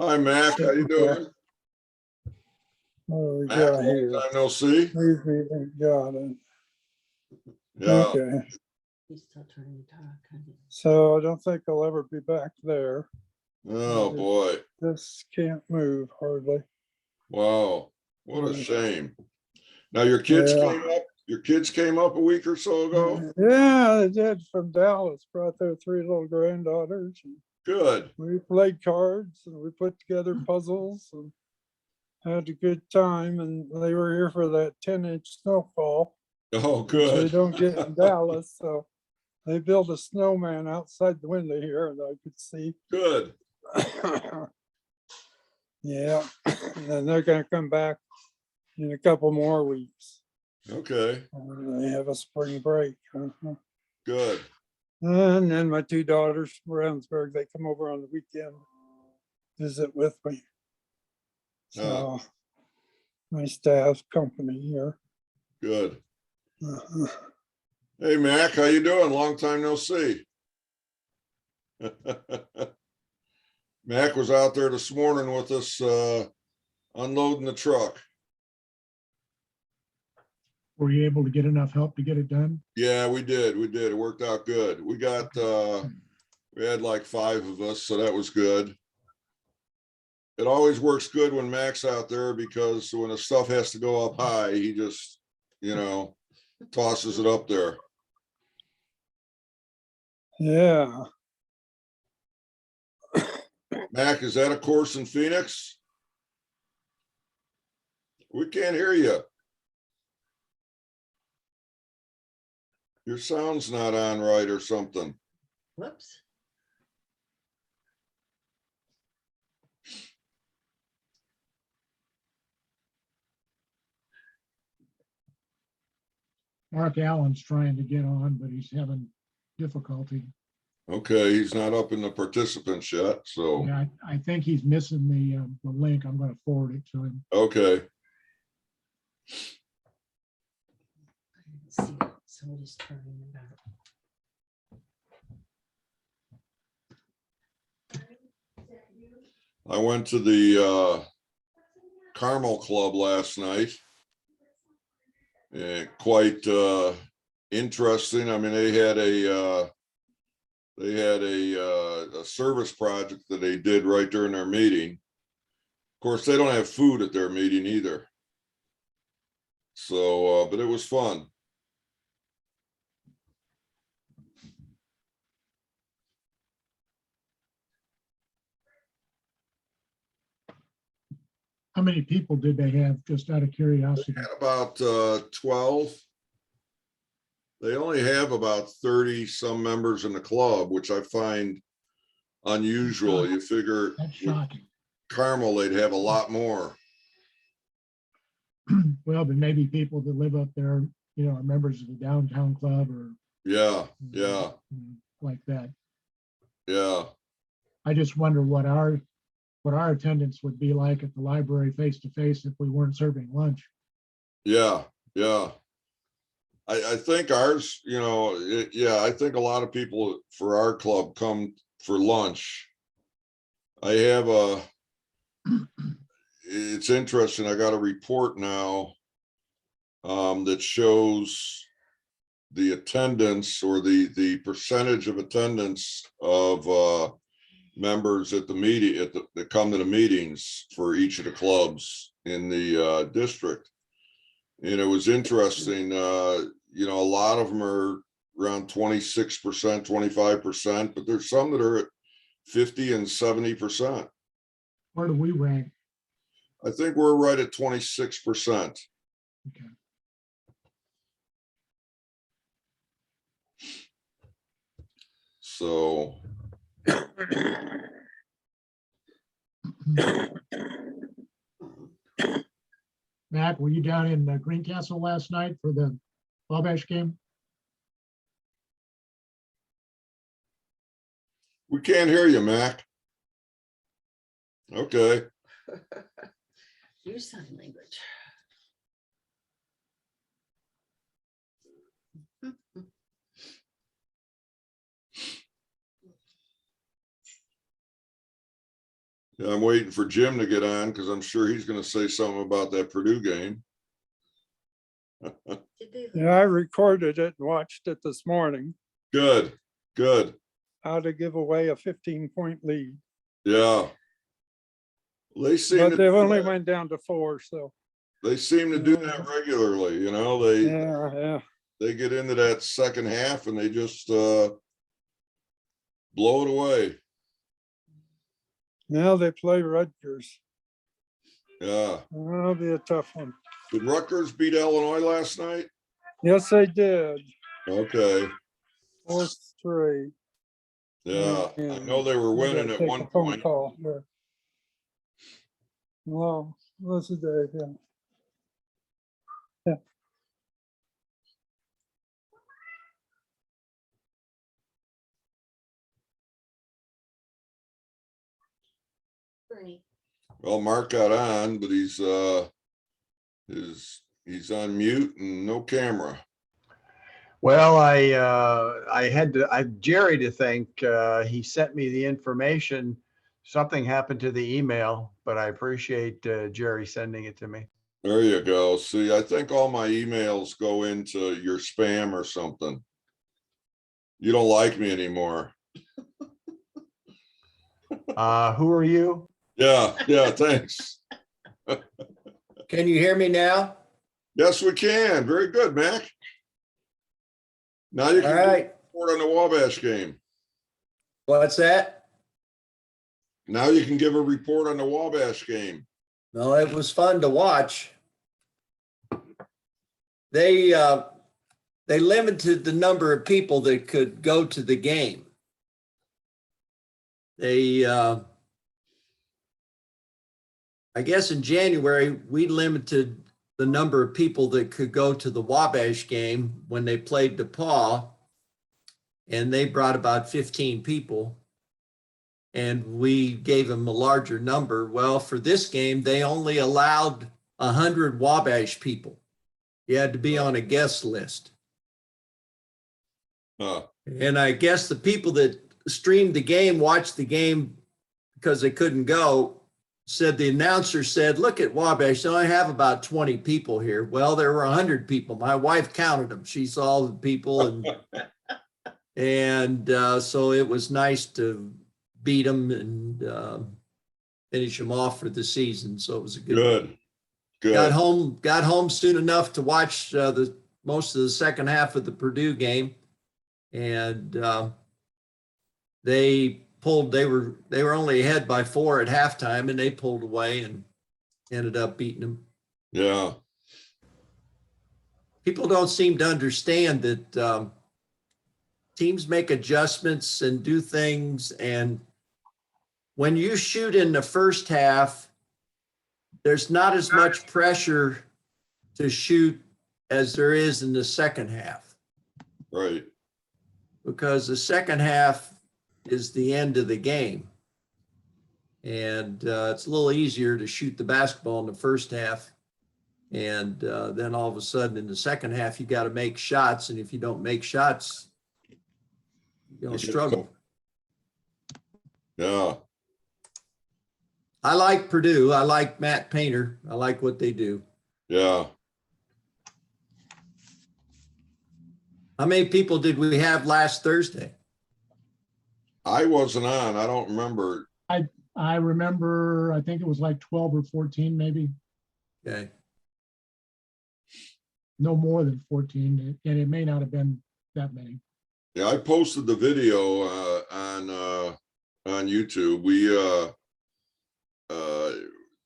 Hi, Mac. How you doing? Oh, we Mac, got long here. time no see. We got it. Yeah. Okay. He's still trying to talk. So I don't think I'll ever be back there. Oh boy. This can't move hardly. Wow. What a shame. Now your kids Yeah. came up. Your kids came up a week or so ago. Yeah, they did from Dallas. Brought their 3 little granddaughters. And Good. we played cards and we put together puzzles and had a good time. And they were here for that 10-inch snowfall. Oh, Which they good. don't get in Dallas. So they built a snowman outside the window here and I could see. Good. Yeah, and then they're gonna come back in a couple more weeks. Okay. They have a spring break. Good. And then my 2 daughters from Brownsburg, they come over on the weekend, visit with me. So my staff company here. Good. Hey, Mac. How you doing? Long time no see. Mac was out there this morning with us unloading the truck. Were you able to get enough help to get it done? Yeah, we did. We did. It worked out good. We got we had like 5 of us, so that was good. It always works good when Mac's out there because when the stuff has to go up high, he just, you know, tosses it up there. Yeah. Mac, is that a course in Phoenix? We can't hear you. Your sound's not on right or something. Whoops. Mark Allen's trying to get on, but he's having difficulty. Okay, he's not up in the participants yet, so. Yeah, I think he's missing the link. I'm going to forward it to him. Okay. Let's see. Somebody's turning it out. I went to the Carmel Club last night. And quite interesting. I mean, they had a service project that they did right during their meeting. Of course, they don't have food at their meeting either. So, but it was fun. How many people did they have, just out of curiosity? They had about 12. They only have about 30 some members in the club, which I find unusual. You figure That's shocking. Carmel, they'd have a lot more. Well, but maybe people that live up there, you know, are members of the downtown club or Yeah, like that. yeah. I just wonder what our attendance would be like at the library face to face if we weren't serving lunch. Yeah. I think ours, you know, I think a lot of people for our club come for lunch. I have it's interesting. I got a report now that shows the attendance or the percentage of attendance of members at the meeting that come to the meetings for each of the clubs in the district. And it was interesting, you know, a lot of them are around 26%, 25%, but there's some that are at 50 and 70%. Where do we rank? I think we're right at 26%. Okay. So Matt, were you down in Greencastle last night for the Wabash game? we can't hear you, Mac. Okay. Use sign language. Yeah, I'm waiting for Jim to get on because I'm sure he's gonna say something about that Purdue game. Did they Yeah, I lose? recorded it and watched it this morning. Good, good. How to give away a 15-point lead, Yeah. They seem but to they do only that. went down to 4. So They seem to do that regularly, you know, yeah. they get into that second half and they just blow it away. Now they play Rutgers. Yeah. That'll be a tough one. Did Rutgers beat Illinois last night? Yes, they did. Okay. 4th straight. Yeah, I know they were I winning gotta at take one a phone point. call here. Well, what's the day? Yeah. Bernie. Well, Mark got on, but he's on mute and no camera. Well, I had Jerry to thank. He sent me the information. Something happened to the email, but I appreciate Jerry sending it to me. There you go. See, I think all my emails go into your spam or something. You don't like me anymore. Who are you? Yeah, thanks. Can you hear me now? Yes, we can. Very good, Mac. Now you All can right. report on the Wabash game. What's that? Now you can give a report on the Wabash game. No, it was fun to watch. They limited the number of people that could go to the game. They I guess in January, we limited the number of people that could go to the Wabash game when they played DePaul, and they brought about 15 people, and we gave them a larger number. Well, for this game, they only allowed 100 Wabash people. You had to be on a guest list. And I guess the people that streamed the game, watched the game because they couldn't go, said the announcer said, look at Wabash, they only have about 20 people here. Well, there were 100 people. My wife counted them. She saw the people, and so it was nice to beat them and finish them off for the season. So it was a good. Got home soon enough to watch the most of the second half of the Purdue game, and they were only ahead by 4 at halftime, and they pulled away and ended up beating them. Yeah. People don't seem to understand that teams make adjustments and do things, and when you shoot in the first half, there's not as much pressure to shoot as there is in the second half. Right. Because the second half is the end of the game. And it's a little easier to shoot the basketball in the first half. And then all of a sudden in the second half, you got to make shots. And if you don't make shots, you're going to struggle. Yeah. I like Purdue. I like Matt Painter. I like what they do. Yeah. How many people did we have last Thursday? I wasn't on. I don't remember. I remember, I think it was like 12 or 14, maybe. Okay. No more than 14, and it may not have been that many. Yeah, I posted the video on YouTube. We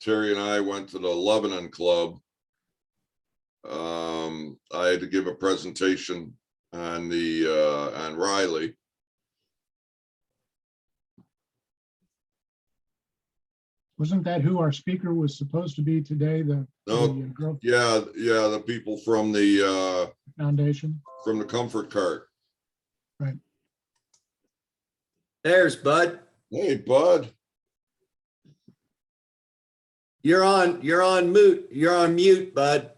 Terry and I went to the Lebanon Club. I had to give a presentation on on Riley. Wasn't that who our speaker was supposed to be today? The girl Yeah, the people from the foundation. from the comfort cart. Right. There's Bud. Hey, Bud. You're on mute. You're on mute, Bud.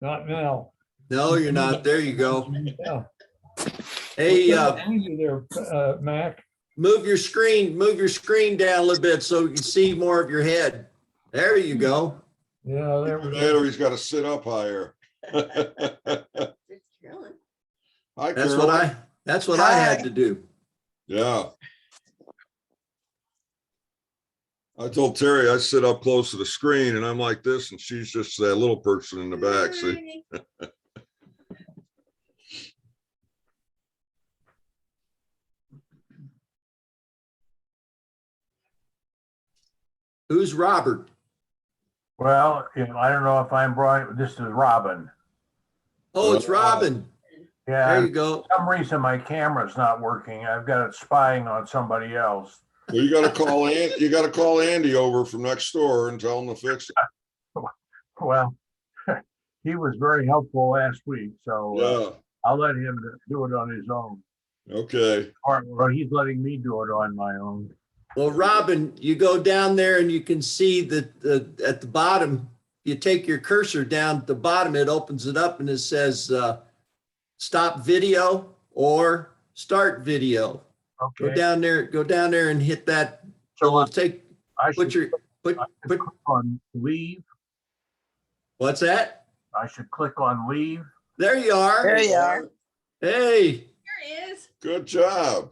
Not now. No, you're not. There you go. Yeah. Hey, What can I do there, Mac? move your screen down a little bit so you can see more of your head. There you go. Yeah, there we Either go. he's got to sit up higher. Hi, It's Carolyn. Carol. That's what I had to do. Yeah. I told Terry I sit up close to the screen and I'm like this, and she's just that little person in the back. See, Who's Robert? Well, I don't know if I'm Brian, this is Robin. Oh, it's Robin. Yeah, There you for go. some reason my camera's not working. I've got it spying on somebody else. well, you got to call you got to call Andy over from next door and tell him to fix it. Well, he was very helpful last week, so Yeah. I'll let him do it on his own. Okay. Or he's letting me do it on my own. Well, Robin, you go down there and you can see that at the bottom, you take your cursor down at the bottom, it opens it up and it says stop video or start video. Go Okay, down there and hit that. so It'll take, I put should your, put, click on leave. what's that? I should click on leave. There you are. There you are. Hey, There he is. Good job.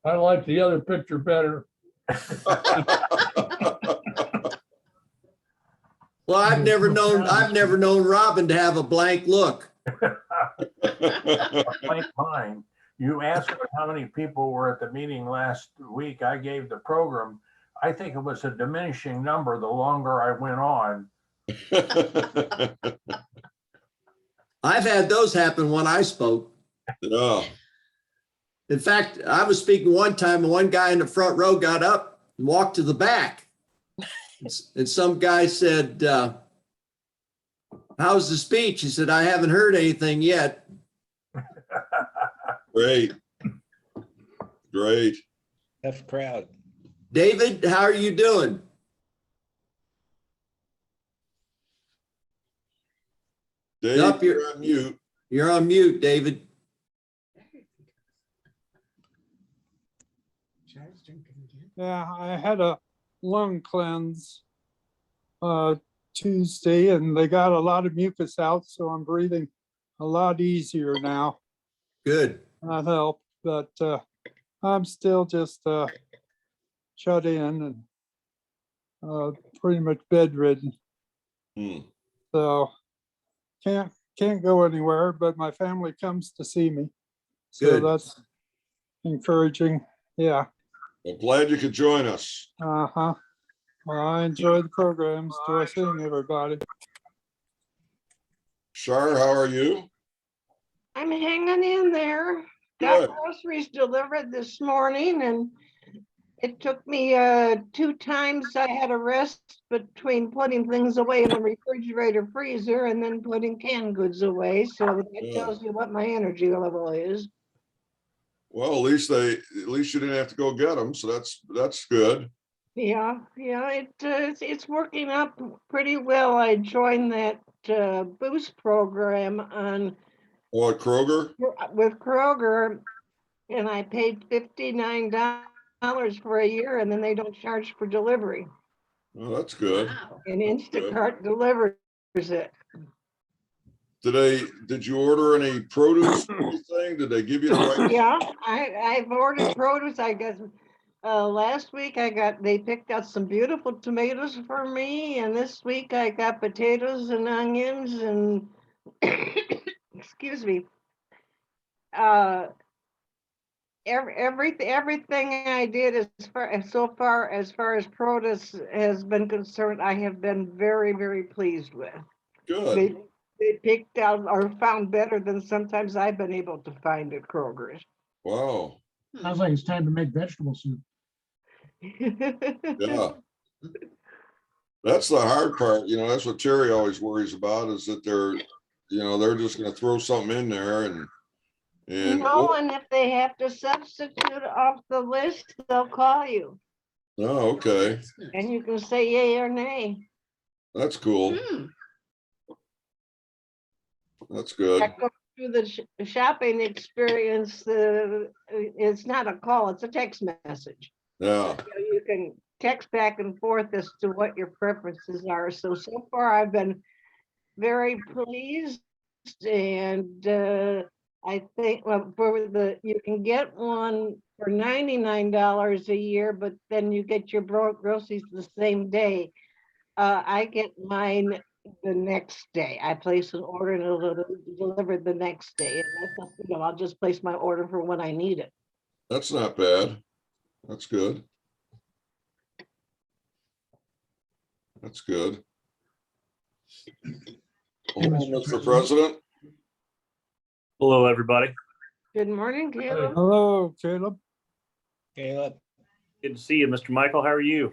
I like the other picture better. well, I've never known Robin to have a blank look. Blank mine. You asked me how many people were at the meeting last week. I gave the program. I think it was a diminishing number the longer I went on. I've had those happen when I spoke. Yeah. In fact, I was speaking one time and one guy in the front row got up and walked to the back. And some guy said, how's the speech? He said, I haven't heard anything yet. Great. Great. Tough crowd. David, how are you doing? Dave, Nope, you're on mute. You're on mute, David. Charles drinking again. Yeah, I had a lung cleanse Tuesday and they got a lot of mucus out, so I'm breathing a lot easier now. Good. That helped, but I'm still just shut in and pretty much bedridden. Hmm. So can't go anywhere, but my family comes to see me. So Good. that's encouraging. Yeah. Well, glad you could join us. Uh-huh. Well, I enjoy the programs. Enjoy seeing everybody. Shar, how are you? I'm hanging in there. Good. Got groceries delivered this morning and it took me 2 times. I had a rest between putting things away in the refrigerator freezer and then putting canned goods away. So that Yeah. tells you what my energy level is. Well, at least you didn't have to go get them, so that's good. Yeah, it's working out pretty well. I joined that boost program on Oh, at Kroger? with Kroger, and I paid $59 for a year, and then they don't charge for delivery. Oh, that's good. Wow. And Instacart delivers it. Did you order any produce or anything? Did they give you the right? Yeah, I've ordered produce. I guess last week they picked out some beautiful tomatoes for me, and this week I got potatoes and onions and excuse me. Everything I did so far as produce has been concerned, I have been very, very pleased with. Good. They picked out or found better than sometimes I've been able to find at Kroger's. Wow. Sounds like it's time to make vegetable soup. Yeah. That's the hard part. That's what Terry always worries about, is that they're just gonna throw something in there and No, and if they have to substitute off the list, they'll call you oh, okay. That's nice. and you can say yay or nay. That's cool. Hmm. That's good. through the shopping experience, it's not a call, it's a text message. Yeah, You can text back and forth as to what your preferences are. So far I've been very pleased, and I think, well, you can get one for $99 a year, but then you get your groceries the same day. I get mine the next day. I place an order and it'll be delivered the next day. And that's not, I'll just place my order for when I need it. that's not bad. That's good. That's good. Hello, Mr. President. Hello, everybody. Good morning, Caleb. Hello, Caleb. Caleb. Good to see you, Mr. Michael. How are you?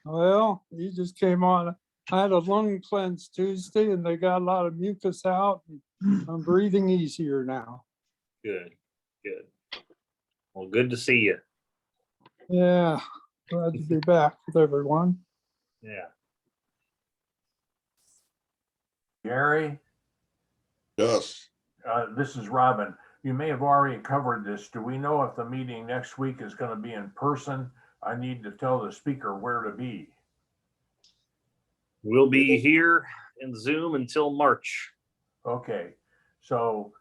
Well, you just came on. I had a lung cleanse Tuesday and they got a lot of mucus out. And I'm breathing easier now. Good, good. Well, good to see you. Yeah, glad to be back with everyone. Yeah. Gary, Yes. this is Robin. You may have already covered this. Do we know if the meeting next week is going to be in person? I need to tell the speaker where to be. We'll be here in Zoom until March. Okay, so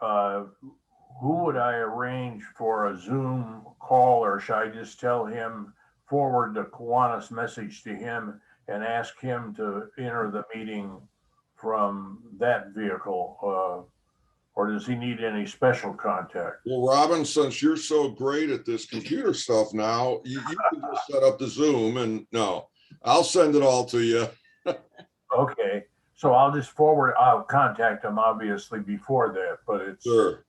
who would I arrange for a Zoom call, or should I just tell him, forward the Kiwanis message to him and ask him to enter the meeting from that vehicle? Or does he need any special contact? Well, Robin, since you're so great at this computer stuff now, you can just set up the Zoom and no, I'll send it all to you. Okay, so I'll contact him obviously before that, but it's Sure.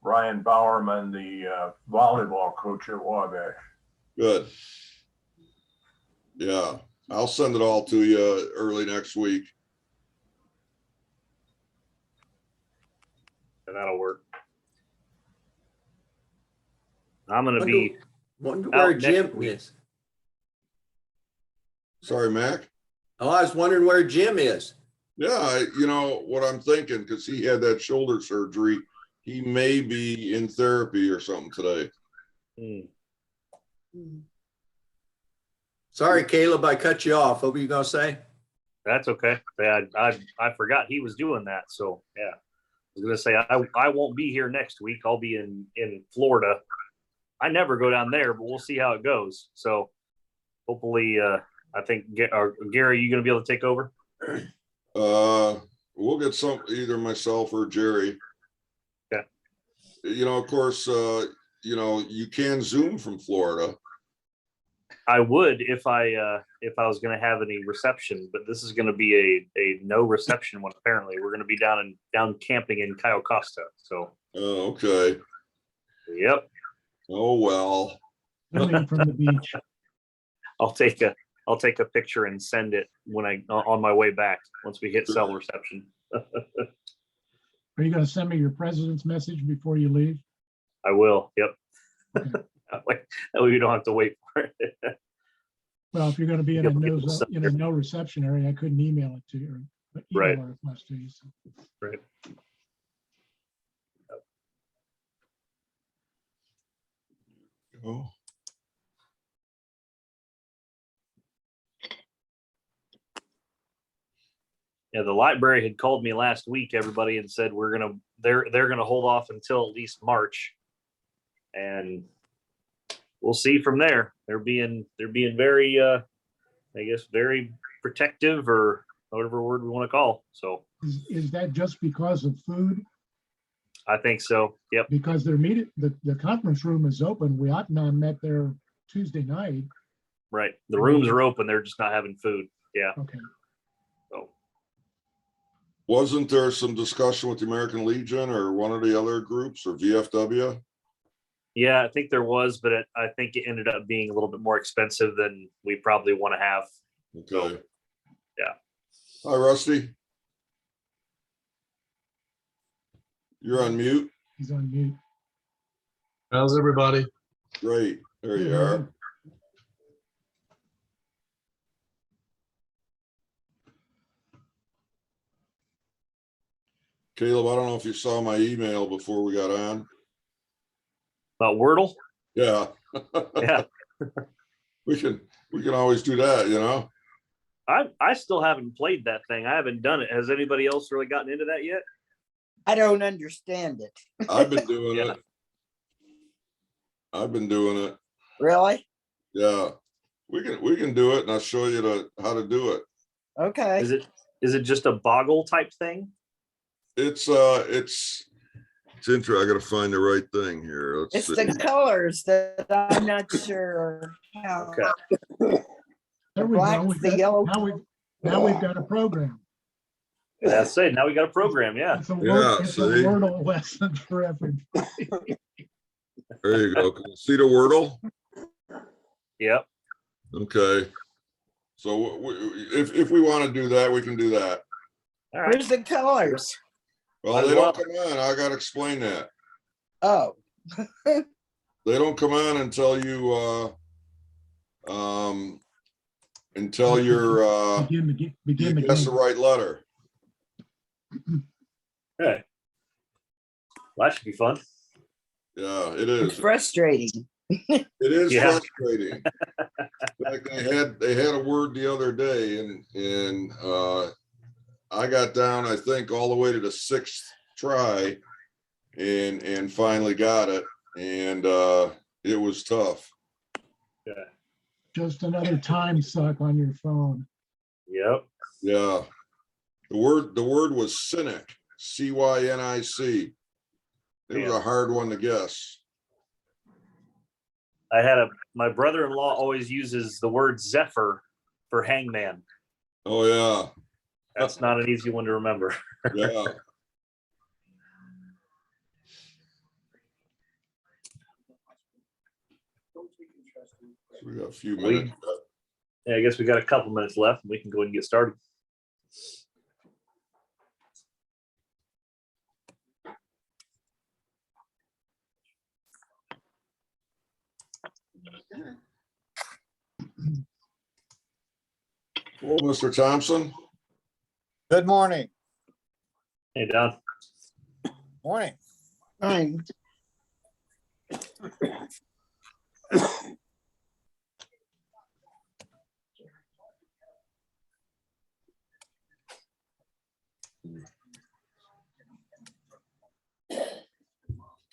Ryan Bowerman, the volleyball coach at Wabash. Good. Yeah, I'll send it all to you early next week. And that'll work. I'm going to be Wonder out where next Jim week. is. Sorry, Mac. Oh, I was wondering where Jim is. Yeah, you know what I'm thinking, because he had that shoulder surgery. He may be in therapy or something today. Sorry, Caleb, I cut you off. What were you gonna say? That's okay. I forgot he was doing that. So yeah, I was gonna say I won't be here next week. I'll be in Florida. I never go down there, but we'll see how it goes. So hopefully, I think Gary, you gonna be able to take over? We'll get either myself or Jerry. Okay. You know, of course, you know, you can Zoom from Florida. I would if I was going to have any reception, but this is going to be a no reception one. Apparently, we're going to be down camping in Cayo Costa. So, Oh, okay. yep, Oh well. Coming from the beach. I'll take a picture and send it when on my way back once we hit cell reception. Are you going to send me your president's message before you leave? I will. Yep. Okay. That way we don't have to wait for it. Well, if you're going to be in Yep, we'll in a no reception area, I couldn't email it to you or email Right. a request to you. So. Right. Oh. Yeah, the library had called me last week, everybody, and said they're gonna hold off until at least March, and we'll see from there. They're being very I guess very protective, or whatever word we want to call. So Is that just because of food? I think so. Yep. Because their the conference room is open. We ought not met there Tuesday night. Right. The rooms are open. They're just not having food. Yeah. Okay. So Wasn't there some discussion with the American Legion or one of the other groups or VFW? yeah, I think there was, but I think it ended up being a little bit more expensive than we probably want to have. Okay. Yeah. Hi, Rusty. You're on mute. He's on mute. How's everybody? Great. There you Good, how are are. Caleb, I don't know if you saw my email before we got on. About Wordle? Yeah. Yeah. We can always do that, you know? I still haven't played that thing. I haven't done it. Has anybody else really gotten into that yet? I don't understand it. I've been doing Yeah. it. I've been doing it. Really? Yeah. We can do it, and I'll show you how to do it. Okay. Is it just a boggle type thing? It's interesting. I gotta find the right thing here. Let's It's see. the colors that I'm not sure how. Okay. There we black go. is the yellow. Now we've got a program. That's it. Now we got a program. Yeah. It's a Yeah, it's a see? Wordle lesson for everybody. There you go. Can you see the Wordle? Yep. Okay. So if we want to do that, we can do that. All right. Where's the colors? Well, Might they as don't well. come on. I gotta explain that. Oh, They don't come on until you until you're Begin you the guess the game. right letter. Okay. Well, that should be fun. Yeah, it it's is. frustrating. It is Yeah. frustrating. In fact, they had a word the other day, and I got down, I think, all the way to the 6th try, and finally got it, and it was tough. Yeah. Just another time suck on your phone. Yep. Yeah, the word was cynic, CYNIC. It was Yeah. a hard one to guess. My brother-in-law always uses the word Zephyr for hangman. Oh yeah, That's not an easy one to remember. yeah. So we got a few minutes. Yeah, I guess we got a couple minutes left and we can go ahead and get started. Hello, Mr. Thompson. Good morning. Hey, Don. Morning. Fine.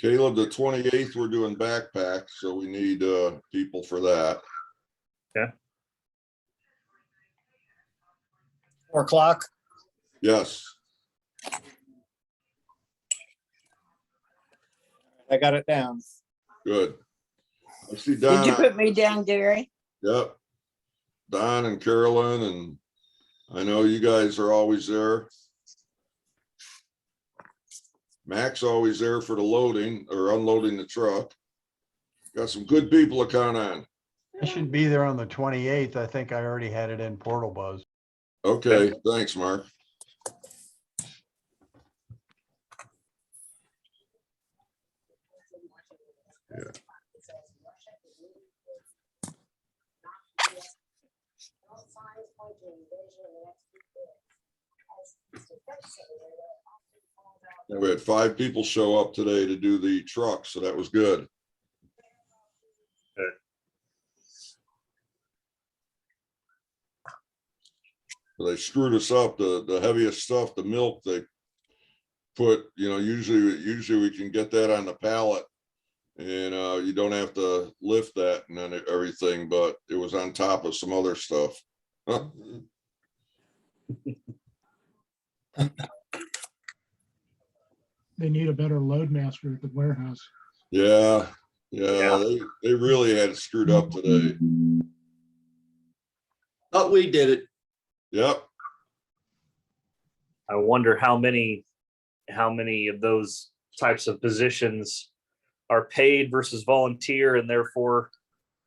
Caleb, the 28th, we're doing backpacks, so we need people for that. Okay. 4 o'clock. Yes. I got it down. Good. I see Don. Did you put me down, Gary? Yep. Don and Carolyn, and I know you guys are always there. Mac's always there for the loading or unloading the truck. Got some good people to count on. I should be there on the 28th. I think I already had it in Portal Buzz. Okay, thanks, Mark. Yeah. And we had 5 people show up today to do the truck, so that was good. Good. They screwed us up. The heaviest stuff, the milk, they put, usually we can get that on the pallet, and you don't have to lift that and then everything, but it was on top of some other stuff. They need a better load master at the warehouse. Yeah, Yeah. they really had it screwed up today. But we did it. Yep. I wonder how many of those types of positions are paid versus volunteer, and therefore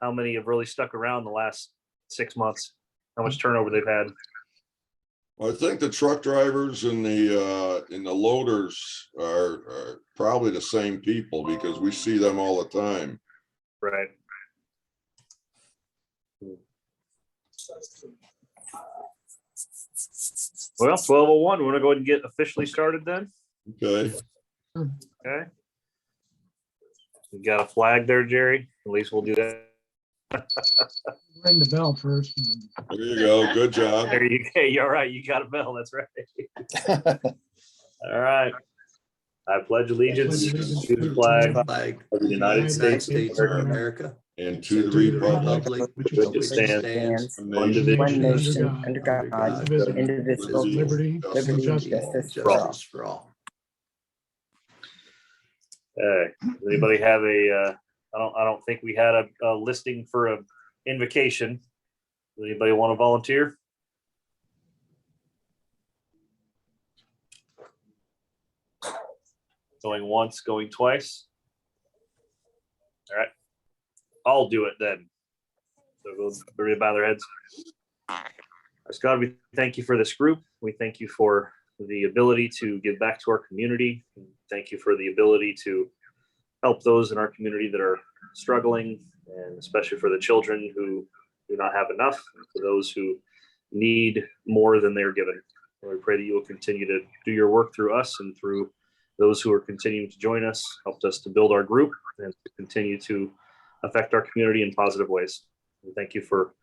how many have really stuck around the last 6 months, how much turnover they've had. I think the truck drivers and the loaders are probably the same people because we see them all the time. Right. Well, 12:01, we want to go ahead and get officially started then? Okay. Okay. You got a flag there, Jerry? At least we'll do that. Ring the bell first. and There you go. Good job. There you go. You're all right. You got a bell. That's right. All right. I pledge allegiance to the flag Flag of the United States of States of America America. And to the to the republic Republic which which is stands one one nation, One division, nation, under under God, God, indivisible, indivisible, with liberty, justice liberty, and justice justice. for all. justice for all. Does anybody have a, I don't think we had a listing for a invocation. Does anybody want to volunteer? Going once, going twice. All right. I'll do it then. So we'll everybody bow their heads. Yes, God, we thank you for this group. We thank you for the ability to give back to our community. Thank you for the ability to help those in our community that are struggling, and especially for the children who do not have enough, for those who need more than they're given. We pray that you will continue to do your work through us and through those who are continuing to join us, helped us to build our group and to continue to affect our community in positive ways. We thank you for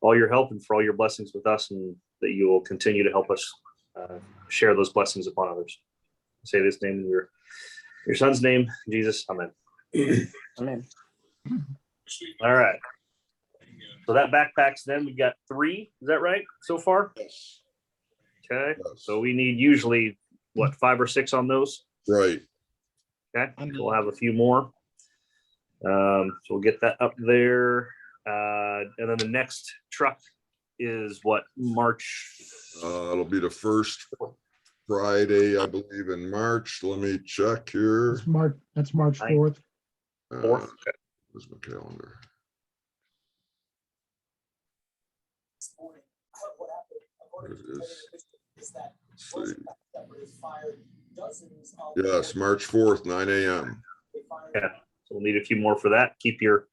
all your help and for all your blessings with us, and that you will continue to help us share those blessings upon others. Say this name in your son's name, Jesus. Amen. Amen. All right. So that backpacks then we got 3, is that right so far? Yes. Okay. Yes. So we need usually what, 5 or 6 on those? Right. Okay. So we'll have a few more. So we'll get that up there. And then the next truck is what, March? It'll be the first Friday, I believe, in March. Let me check here. That's March Ninth. 4th. 4th. Okay. Where's my calendar? There it is. Let's see. Yes, March 4th, 9 a.m. Yeah. So we'll need a few more for that. Keep your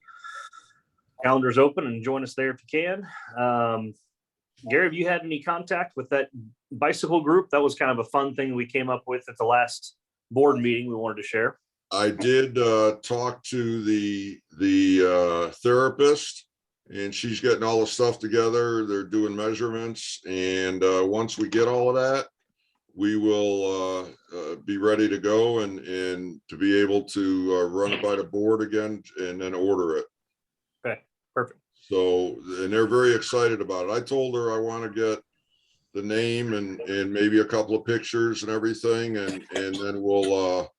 calendars open and join us there if you can. Gary, have you had any contact with that bicycle group? That was kind of a fun thing we came up with at the last board meeting we wanted to share. I did talk to the therapist, and she's getting all the stuff together. They're doing measurements, and once we get all of that, we will be ready to go and to be able to run it by the board again and then order it. Okay, perfect. So, and they're very excited about it. I told her I want to get the name and maybe a couple of pictures and everything, and then we'll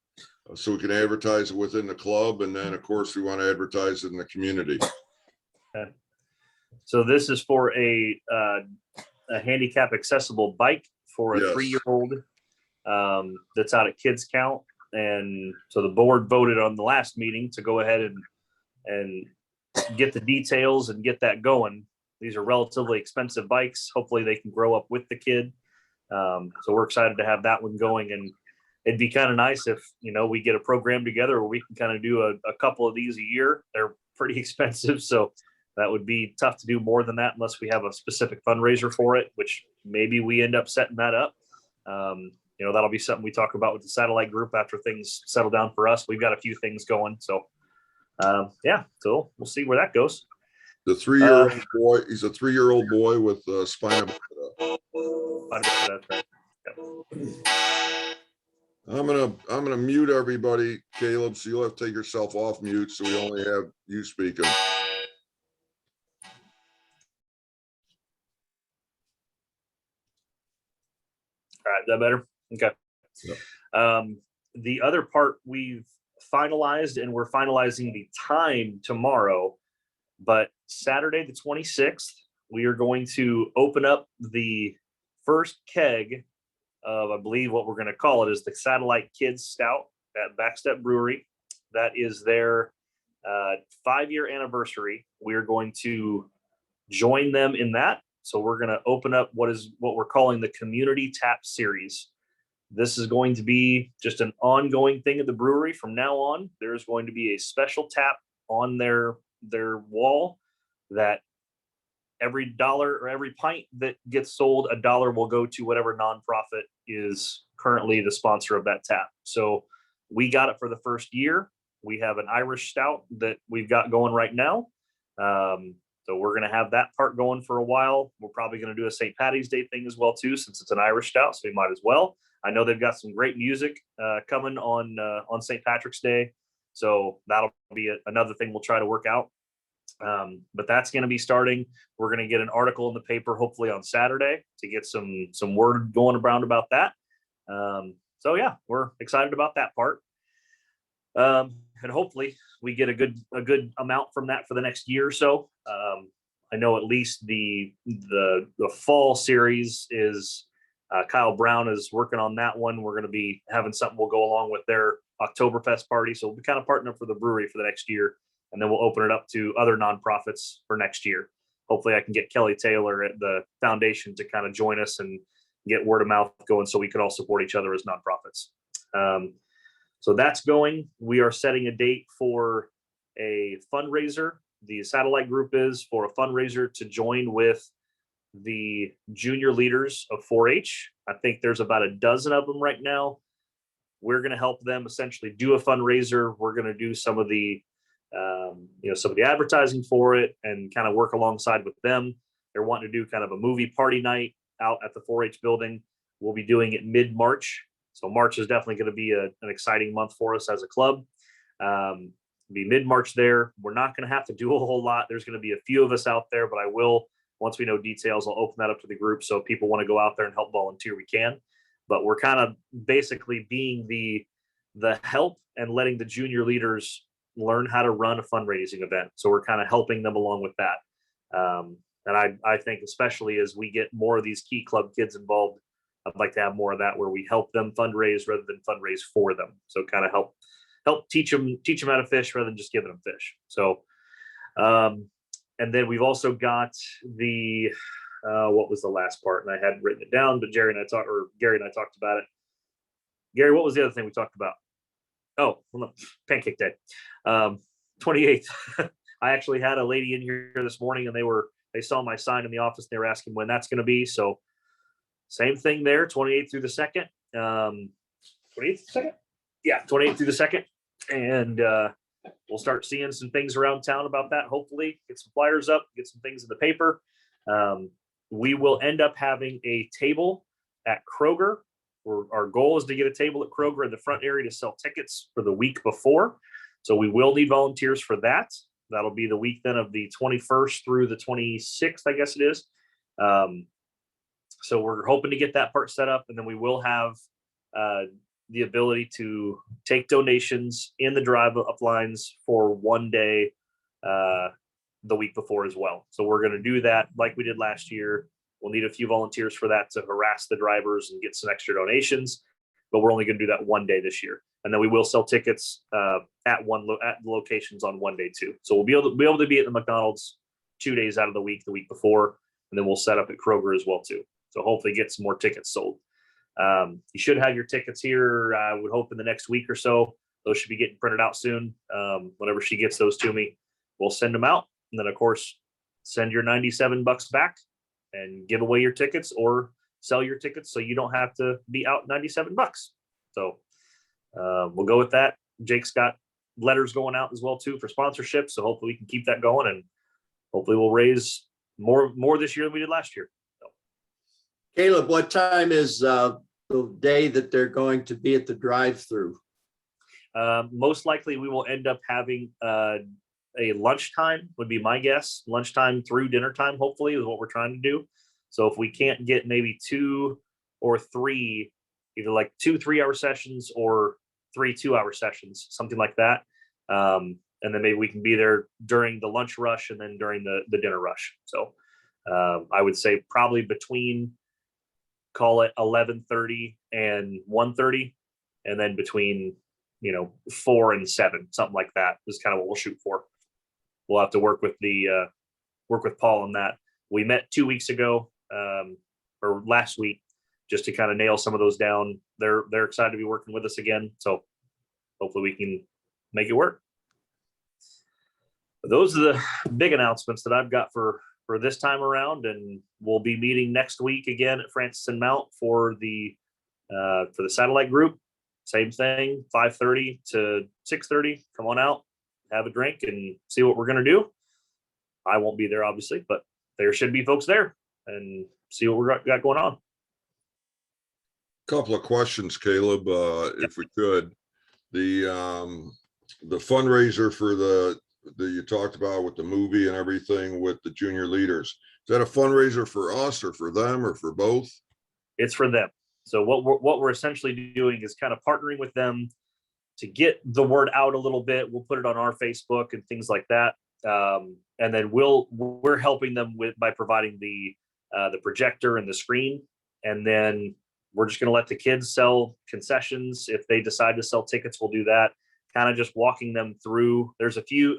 so we can advertise it within the club, and then of course we want to advertise it in the community. Okay. So this is for a handicap accessible bike for a Yes. 3-year-old that's out at Kids Count. And so the board voted on the last meeting to go ahead and get the details and get that going. These are relatively expensive bikes. Hopefully they can grow up with the kid. So we're excited to have that one going, and it'd be kind of nice if, we get a program together where we can kind of do a couple of these a year. They're pretty expensive, so that would be tough to do more than that unless we have a specific fundraiser for it, which maybe we end up setting that up. That'll be something we talk about with the satellite group after things settle down for us. We've got a few things going. So so we'll see where that goes. The 3-year-old boy, he's a 3-year-old boy with spina bifida. That's right. Yep. I'm gonna mute everybody, Caleb, so you'll have to take yourself off mute, so we only have you speaking. All right, is that better? Okay. Yep. The other part we've finalized, and we're finalizing the time tomorrow, but Saturday the 26th, we are going to open up the first keg of, I believe what we're going to call it is the Satellite Kids Stout at Backstep Brewery. That is their 5-year anniversary. We're going to join them in that. So we're going to open up what we're calling the Community Tap Series. This is going to be just an ongoing thing at the brewery from now on. There's going to be a special tap on their wall that every dollar or every pint that gets sold, $1 will go to whatever nonprofit is currently the sponsor of that tap. So we got it for the first year. We have an Irish stout that we've got going right now. So we're going to have that part going for a while. We're probably going to do a St. Patty's Day thing as well too, since it's an Irish stout. So we might as well. I know they've got some great music coming on St. Patrick's Day. So that'll be another thing we'll try to work out. But that's going to be starting. We're going to get an article in the paper hopefully on Saturday to get some word going around about that. So yeah, we're excited about that part. And hopefully we get a good amount from that for the next year or so. I know at least the fall series is Kyle Brown is working on that one. We're going to be having something will go along with their Oktoberfest party. So we'll be kind of partnering for the brewery for the next year. And then we'll open it up to other nonprofits for next year. Hopefully I can get Kelly Taylor at the foundation to kind of join us and get word of mouth going so we can all support each other as nonprofits. So that's going. We are setting a date for a fundraiser. The satellite group is for a fundraiser to join with the junior leaders of 4-H. I think there's about a dozen of them right now. We're going to help them essentially do a fundraiser. We're going to do some of the some of the advertising for it and kind of work alongside with them. They're wanting to do kind of a movie party night out at the 4-H building. We'll be doing it mid-March. So March is definitely going to be an exciting month for us as a club. Be mid-March there. We're not going to have to do a whole lot. There's going to be a few of us out there, but I will, once we know details, I'll open that up to the group. So if people want to go out there and help volunteer, we can. But we're kind of basically being the help and letting the junior leaders learn how to run a fundraising event. So we're kind of helping them along with that. And I think especially as we get more of these key club kids involved, I'd like to have more of that where we help them fundraise rather than fundraise for them. So kind of help teach them how to fish rather than just giving them fish. So, and then we've also got the, what was the last part? And I hadn't written it down, but Gary and I talked about it. Gary, what was the other thing we talked about? Oh, well, no, Pancake Day, 28th. I actually had a lady in here this morning and they saw my sign in the office. And they were asking when that's going to be. So same thing there, 28th through the 2nd. 28th through the 2nd? Yeah, 28th through the 2nd. And we'll start seeing some things around town about that. Hopefully get some flyers up, get some things in the paper. We will end up having a table at Kroger. Our goal is to get a table at Kroger in the front area to sell tickets for the week before. So we will need volunteers for that. That'll be the week then of the 21st through the 26th, I guess it is. So we're hoping to get that part set up, and then we will have the ability to take donations in the drive-up lines for one day the week before as well. So we're going to do that like we did last year. We'll need a few volunteers for that to harass the drivers and get some extra donations, but we're only going to do that one day this year. And then we will sell tickets at locations on one day too. So we'll be able to be at the McDonald's 2 days out of the week before, and then we'll set up at Kroger as well too. So hopefully get some more tickets sold. You should have your tickets here, I would hope in the next week or so. Those should be getting printed out soon. Whenever she gets those to me, we'll send them out. And then of course, send your $97 back and give away your tickets or sell your tickets so you don't have to be out $97. So we'll go with that. Jake's got letters going out as well too for sponsorship. So hopefully we can keep that going, and hopefully we'll raise more this year than we did last year. So. Caleb, what time is the day that they're going to be at the drive-through? Most likely we will end up having a lunchtime would be my guess. Lunchtime through dinner time, hopefully, is what we're trying to do. So if we can't get maybe 2 or 3, either like 2 3-hour sessions or 3 2-hour sessions, something like that. And then maybe we can be there during the lunch rush and then during the dinner rush. So I would say probably between, call it 11:30 and 1:30, and then between 4 and 7, something like that is kind of what we'll shoot for. We'll have to work with Paul on that. We met 2 weeks ago or last week just to kind of nail some of those down. They're excited to be working with us again. So hopefully we can make it work. But those are the big announcements that I've got for this time around, and we'll be meeting next week again at Francis and Mount for the For the satellite group, same thing, 5:30 to 6:30. Come on out, have a drink, and see what we're gonna do. I won't be there, obviously, but there should be folks there and see what we got going on. Couple of questions, Caleb, if we could. The fundraiser for the you talked about with the movie and everything with the junior leaders. Is that a fundraiser for us or for them or for both? It's for them. So what we're essentially doing is kind of partnering with them to get the word out a little bit. We'll put it on our Facebook and things like that, and then we're helping them by providing the projector and the screen, and then we're just going to let the kids sell concessions. If they decide to sell tickets, we'll do that. Kind of just walking them through. There's a few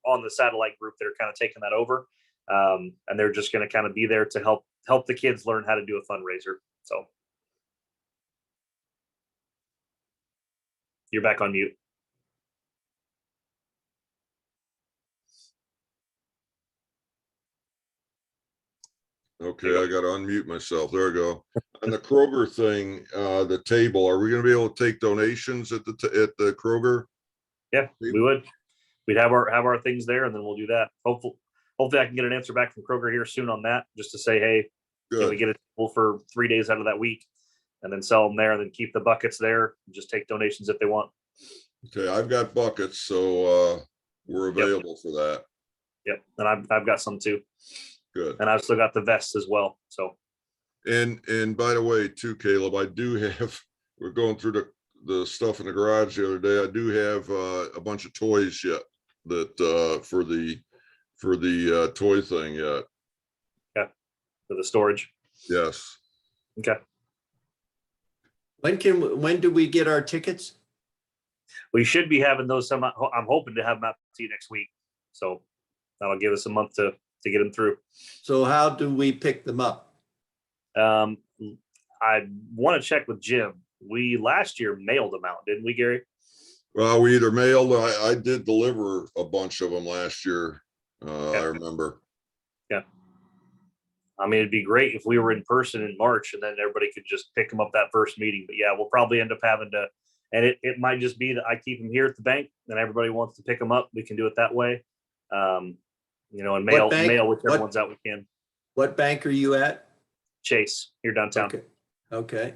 on the satellite group that are kind of taking that over, and they're just going to kind of be there to help the kids learn how to do a fundraiser. So you're back on mute. Okay, I got to unmute myself. There we go. And the Kroger thing, the table, are we going to be able to take donations at the Kroger? Yeah, we would. We'd have our things there, and then we'll do that. Hopefully I can get an answer back from Kroger here soon on that, just to say, hey, can we get a table for 3 days out of that week, and then sell them there, and then keep the buckets there, and just take donations if they want. Okay, I've got buckets, so we're available for that. Yep, and I've got some too. Good. And I've still got the vests as well. So. And by the way, too, Caleb, I do have. We're going through the stuff in the garage the other day. I do have a bunch of toys yet that for the toy thing yet. Yeah, for the storage. Yes. Okay. When do we get our tickets? We should be having those. I'm hoping to have them out to you next week. So that'll give us a month to get them through. So how do we pick them up? I want to check with Jim. We last year mailed them out, didn't we, Gary? Well, we either mailed. I did deliver a bunch of them last year. I remember. Yeah. I mean, it'd be great if we were in person in March, and then everybody could just pick them up that first meeting. But yeah, we'll probably end up having to. And it might just be that I keep them here at the bank, and everybody wants to pick them up. We can do it that way. And mail whichever one's out we can. What bank are you at? Chase, here downtown. Okay.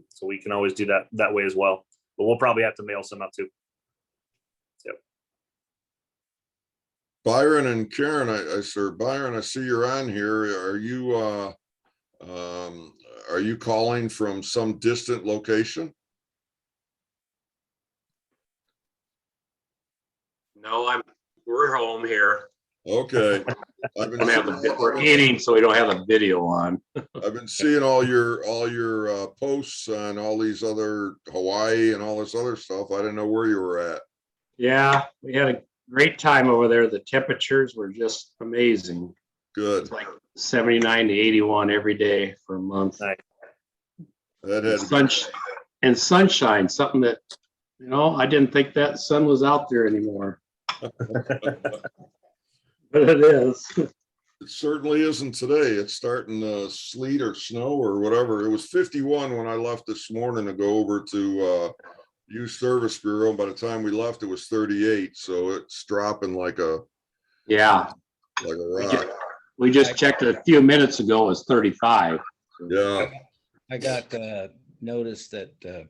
So we can always do that way as well. But we'll probably have to mail some out too. Yep. Byron and Karen, Byron, I see you're on here. Are you calling from some distant location? No, we're home here. Okay. We're eating, so we don't have a video on. I've been seeing all your posts on all these other Hawaii and all this other stuff. I didn't know where you were at. Yeah, we had a great time over there. The temperatures were just amazing. Good. It's like 79 to 81 every day for a month. Nice. That had and sunshine, something that, I didn't think that sun was out there anymore. But it is. It certainly isn't today. It's starting to sleet or snow or whatever. It was 51 when I left this morning to go over to Youth Service Bureau. By the time we left, it was 38. So it's dropping like a rock. We just checked it a few minutes ago. It was 35. Yeah. I got notice that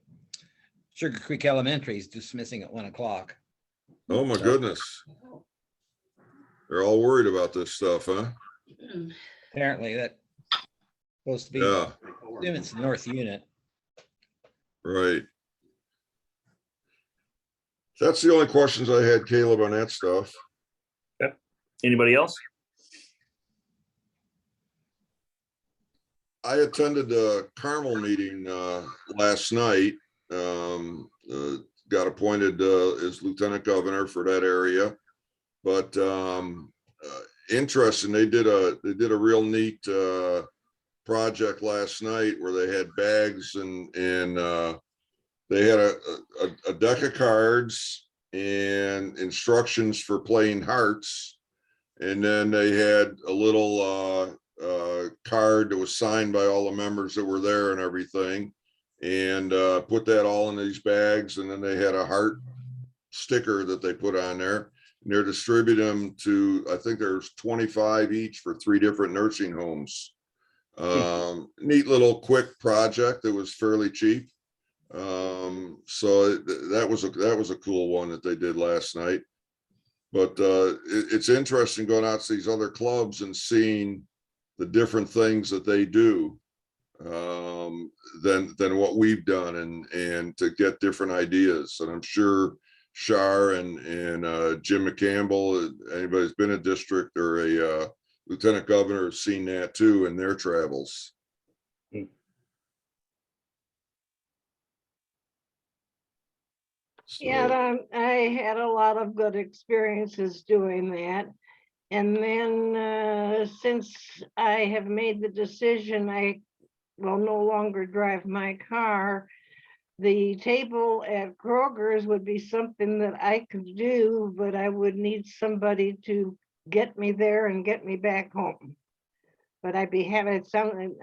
Sugar Creek Elementary is dismissing at 1 o'clock. Oh my goodness. They're all worried about this stuff, huh? Apparently that's supposed to be, it's the North Unit. Right. That's the only questions I had, Caleb, on that stuff. Okay. Anybody else? I attended a Carmel meeting last night. Got appointed as lieutenant governor for that area. But interesting, they did a real neat project last night where they had bags and they had a deck of cards and instructions for playing hearts, and then they had a little card that was signed by all the members that were there and everything. And put that all in these bags, and then they had a heart sticker that they put on there. And they're distributing them to, I think there's 25 each for 3 different nursing homes. Neat little quick project that was fairly cheap. So that was a cool one that they did last night. But it's interesting going out to these other clubs and seeing the different things that they do than what we've done, and to get different ideas. And I'm sure Shar and Jim McCampbell, anybody who's been a district or a lieutenant governor, have seen that too in their travels. So, Yeah, I had a lot of good experiences doing that. And then since I have made the decision, I will no longer drive my car. The table at Kroger's would be something that I could do, but I would need somebody to get me there and get me back home. But I'd be having something,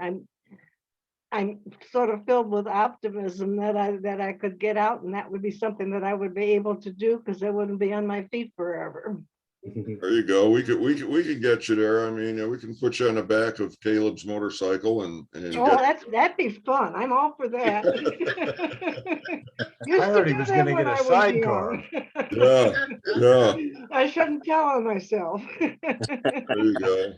I'm sort of filled with optimism that I could get out, and that would be something that I would be able to do, because I wouldn't be on my feet forever. there you go. We could get you there. I mean, we can put you on the back of Caleb's motorcycle and Oh, that'd be fun. I'm all for that. I heard he was gonna get a sidecar. Yeah. I shouldn't tell on myself. There you go.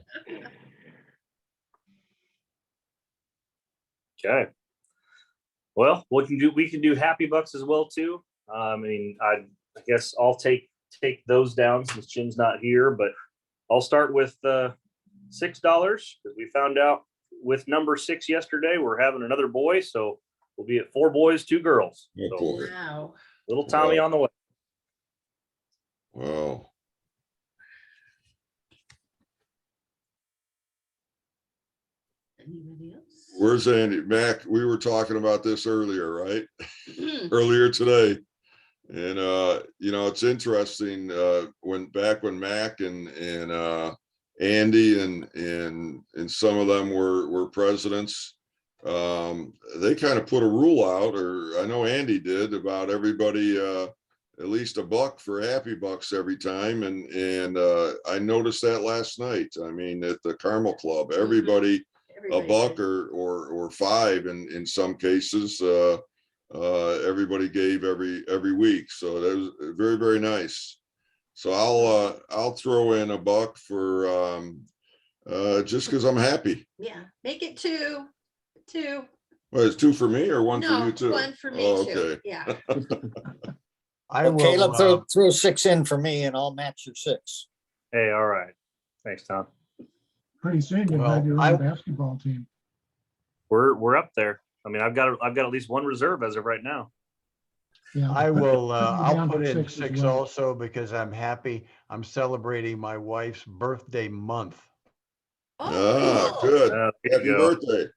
Okay. Well, we can do Happy Bucks as well too. I mean, I guess I'll take those down since Jim's not here, but I'll start with $6 because we found out with number 6 yesterday we're having another boy, so we'll be at 4 boys, 2 girls. Oh, So, boy. Wow. little Tommy Wow. on the way. Wow. Anybody else? Where's Andy? Mac, we were talking about this earlier, right? Earlier today. And it's interesting, when Mac and Andy and some of them were presidents, they kind of put a rule out, or I know Andy did, about everybody at least $1 for Happy Bucks every time. And I noticed that last night. I mean, at the Carmel Club, everybody $1 or 5 in some cases. Everybody gave every week, so that was very, very nice. So I'll throw in $1 for just because I'm happy. Yeah, make it 2. Well, it's 2 for me or 1 for No, you too? 1 for me Oh, too. okay. Yeah. Well, Caleb, throw 6 in for me and I'll match your 6. Hey, all right. Thanks, Tom. Pretty soon you'll have your own basketball team. We're up there. I mean, I've got at least 1 reserve as of right now. Yeah. I will, I'll Down put to in 6 as 6 well. also because I'm happy. I'm celebrating my wife's birthday month. Ah, cool. good. There you Happy go. birthday.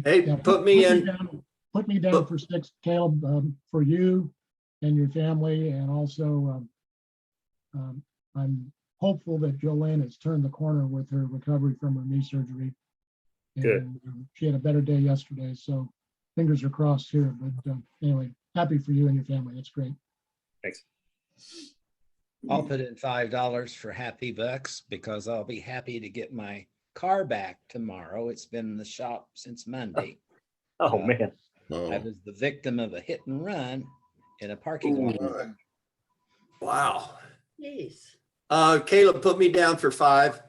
Hey, put me in. Put me down for 6, Caleb, for you and your family. And also, I'm hopeful that Jolene has turned the corner with her recovery from her knee surgery. Good. And she had a better day yesterday, so fingers are crossed here. But anyway, happy for you and your family. That's great. Thanks. I'll put in $5 for Happy Bucks because I'll be happy to get my car back tomorrow. It's been in the shop since Monday. Oh man. I was the victim of a hit and run in a parking lot. Wow. Jeez. Caleb, put me down for 5.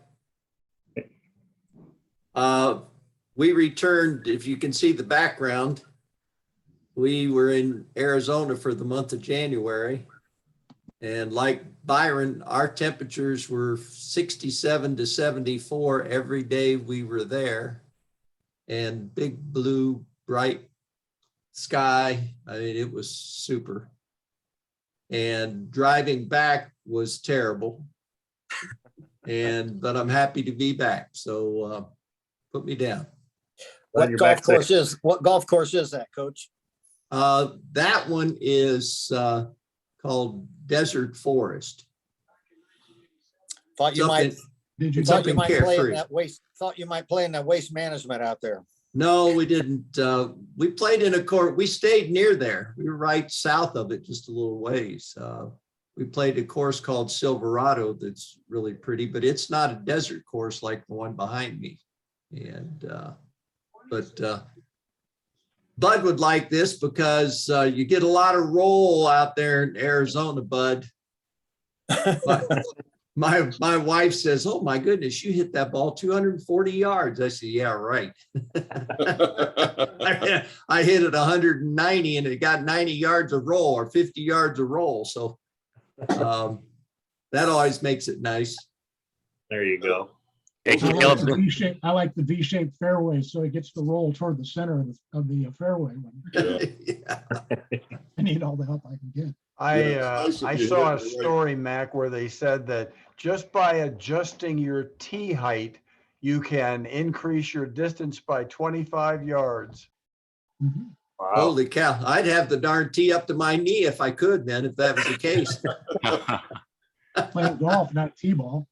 We returned, if you can see the background, we were in Arizona for the month of January. And like Byron, our temperatures were 67 to 74 every day we were there. And big blue, bright sky. I mean, it was super. And driving back was terrible. But I'm happy to be back. So put me down. What golf course is that, Coach? That one is called Desert Forest. Thought you It's up might, in- Did you? It's thought up you in might play in Carefree. that waste, thought you might play in that waste management out there. No, we didn't. We played in a court. We stayed near there. We were right south of it, just a little ways. We played a course called Silverado that's really pretty, but it's not a desert course like the one behind me. And but Bud would like this because you get a lot of roll out there in Arizona, Bud. My wife says, "Oh my goodness, you hit that ball 240 yards." I said, "Yeah, right." I hit it 190 and it got 90 yards of roll or 50 yards of roll. So that always makes it nice. There you go. Hey, I like Caleb, the V-shape, I like the V-shaped fairway, so it gets to roll toward the center of the fairway. Yeah. I need all the help I can get. it's nice if I you saw a hit it right. story, Mac, where they said that just by adjusting your tee height, you can increase your distance by 25 yards. Mhm. Wow. Holy cow. I'd have the darn tee up to my knee if I could, man, if that was the case. Playing golf, not T-ball.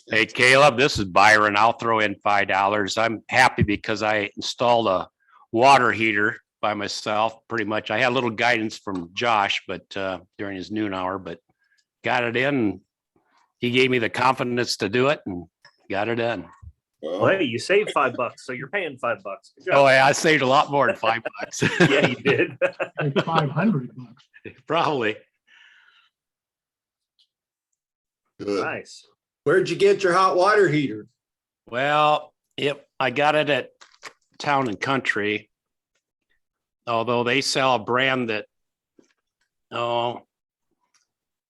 hey, Caleb, this is Byron. I'll throw in $5. I'm happy because I installed a water heater by myself, pretty much. I had a little guidance from Josh, but during his noon hour, but got it in. He gave me the confidence to do it and got it in. Well, hey, you saved $5, so you're paying $5. Good job. Oh, yeah, I saved a lot more than $5. Yeah, you did. Like $500. Probably. Good. Nice. Where'd you get your hot water heater? Well, I got it at Town and Country. Although they sell a brand that,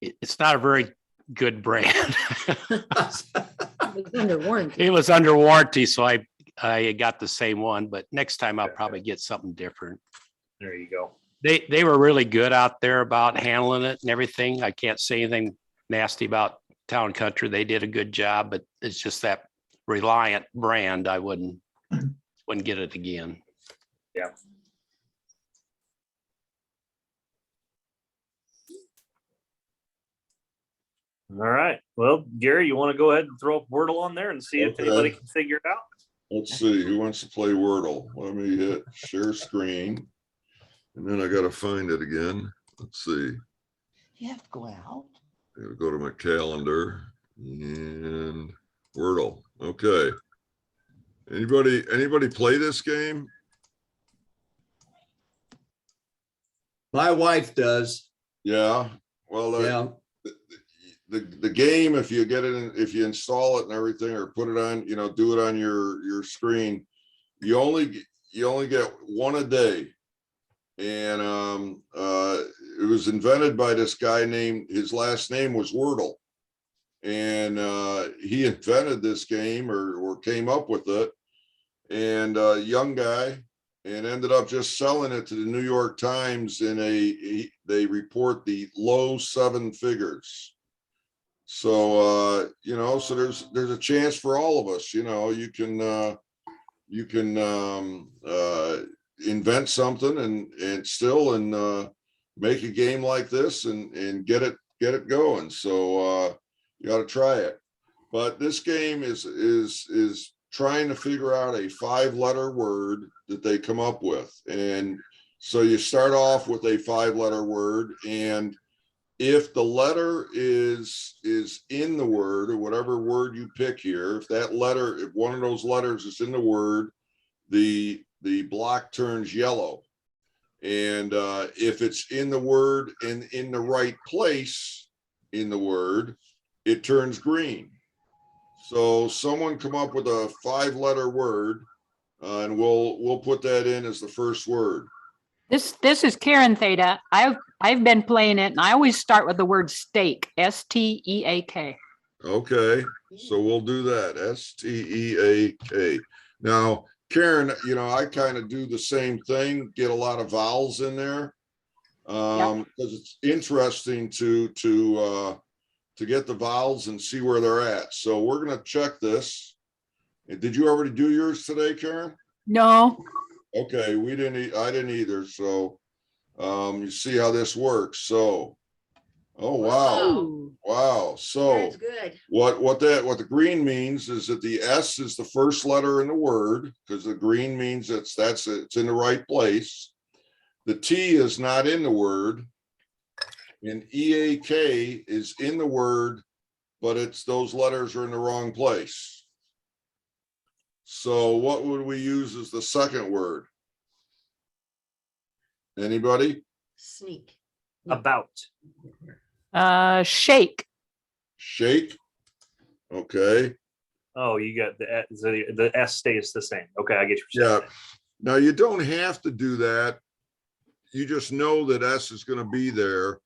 it's not a very good brand. Under warranty. It was under warranty, so I got the same one, but next time I'll probably get something different. There you go. They were really good out there about handling it and everything. I can't say anything nasty about Town Country. They did a good job, but it's just that Reliant brand. I wouldn't get it again. Yeah. All right. Well, Gary, you want to go ahead and throw up Wordle on there and see if Okay. anybody can figure it out? Let's see, who wants to play Wordle? Let me hit share screen. And then I gotta find it again. Let's see. You have to go out. I gotta go to my calendar and Wordle. Okay. Anybody play this game? My wife does. Yeah. Well, Yeah. the game, if you get it in, if you install it and everything, or put it on, do it on your screen, you only get one a day. And it was invented by this guy his last name was Wordle. And he invented this game or came up with it. And a young guy, and ended up just selling it to the New York Times they report the low 7 figures. So so there's a chance for all of us. You can invent something and make a game like this and get it going. So you got to try it. But this game is trying to figure out a 5-letter word that they come up with. And so you start off with a 5-letter word, and if the letter is in the word, or whatever word you pick here, if one of those letters is in the word, the block turns yellow. And if it's in the word and in the right place in the word, it turns green. So someone come up with a 5-letter word, and we'll put that in as the first word. This is Karen Theta. I've been playing it, and I always start with the word steak, S-T-E-A-K. Okay, so we'll do that, S-T-E-A-K. Now, Karen, I kind of do the same thing, get a lot of vowels in there, because it's interesting to get the vowels and see where they're at. So we're going to check this. Did you already do yours today, Karen? No. Okay, I didn't either. So you see how this works. So Oh, wow. Ooh. Wow. So That's good. what the green means is that the S is the first letter in the word, because the green means it's in the right place. The T is not in the word. And EAK is in the word, but those letters are in the wrong place. So what would we use as the second word? Anybody? Sneak. About. Shake. Shake. Okay. Oh, you got the S stays the same. Okay, I get what you're saying. Yeah. Now you don't have to do that. You just know that S is going to be there,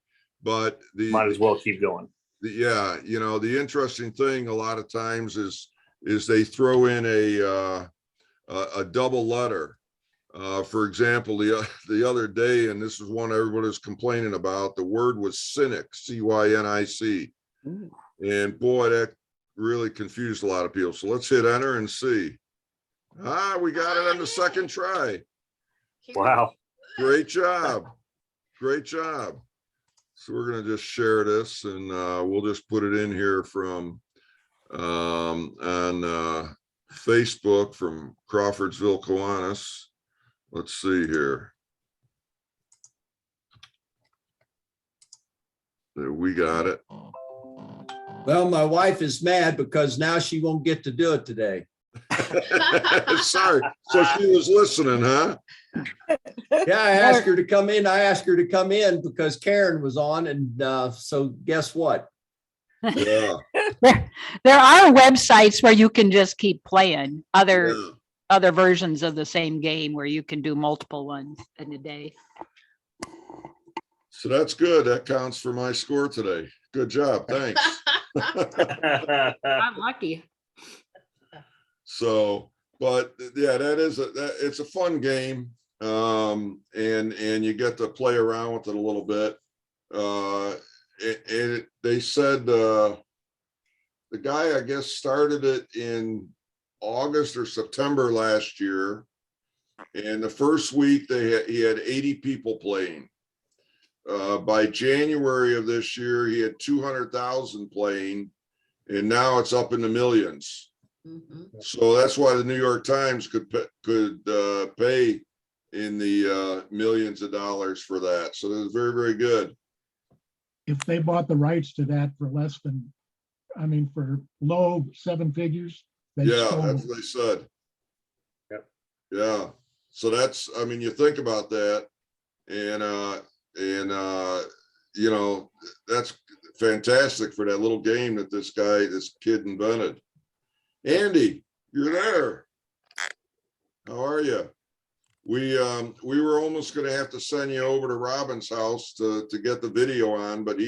but Might as well keep going. Yeah, you know, the interesting thing a lot of times is they throw in a double letter. For example, the other day, and this is one everybody was complaining about, the word was cynic, CYNIC. And boy, that really confused a lot of people. So let's hit enter and see. We got it on the second try. Wow. Great job. Great job. So we're going to just share this, and we'll just put it in here from on Facebook from Crawfordsville, Kiwanis. Let's see here. There, we got it. Well, my wife is mad because now she won't get to do it today. Sorry. So she was listening, huh? Yeah, I asked her to come in. I asked her to come in because Karen was on, and so guess what? Yeah. There are websites where you can just keep playing other versions of the same game where you can do multiple ones in a day. So that's good. That counts for my score today. Good job. Thanks. I'm lucky. So, but yeah, it's a fun game. And you get to play around with it a little bit. They said the guy, I guess, started it in August or September last year, and the first week he had 80 people playing. By January of this year, he had 200,000 playing, and now it's up in the millions. So that's why the New York Times could pay in the millions of dollars for that. So it was very, very good. If they bought the rights to that for less than, I mean, for low seven figures. Yeah, that's what they said. Yep. Yeah. So that's, I mean, you think about that, and you know, that's fantastic for that little game that this kid invented. Andy, you're there. How are you? We were almost going to have to send you over to Robin's house to get the video on, but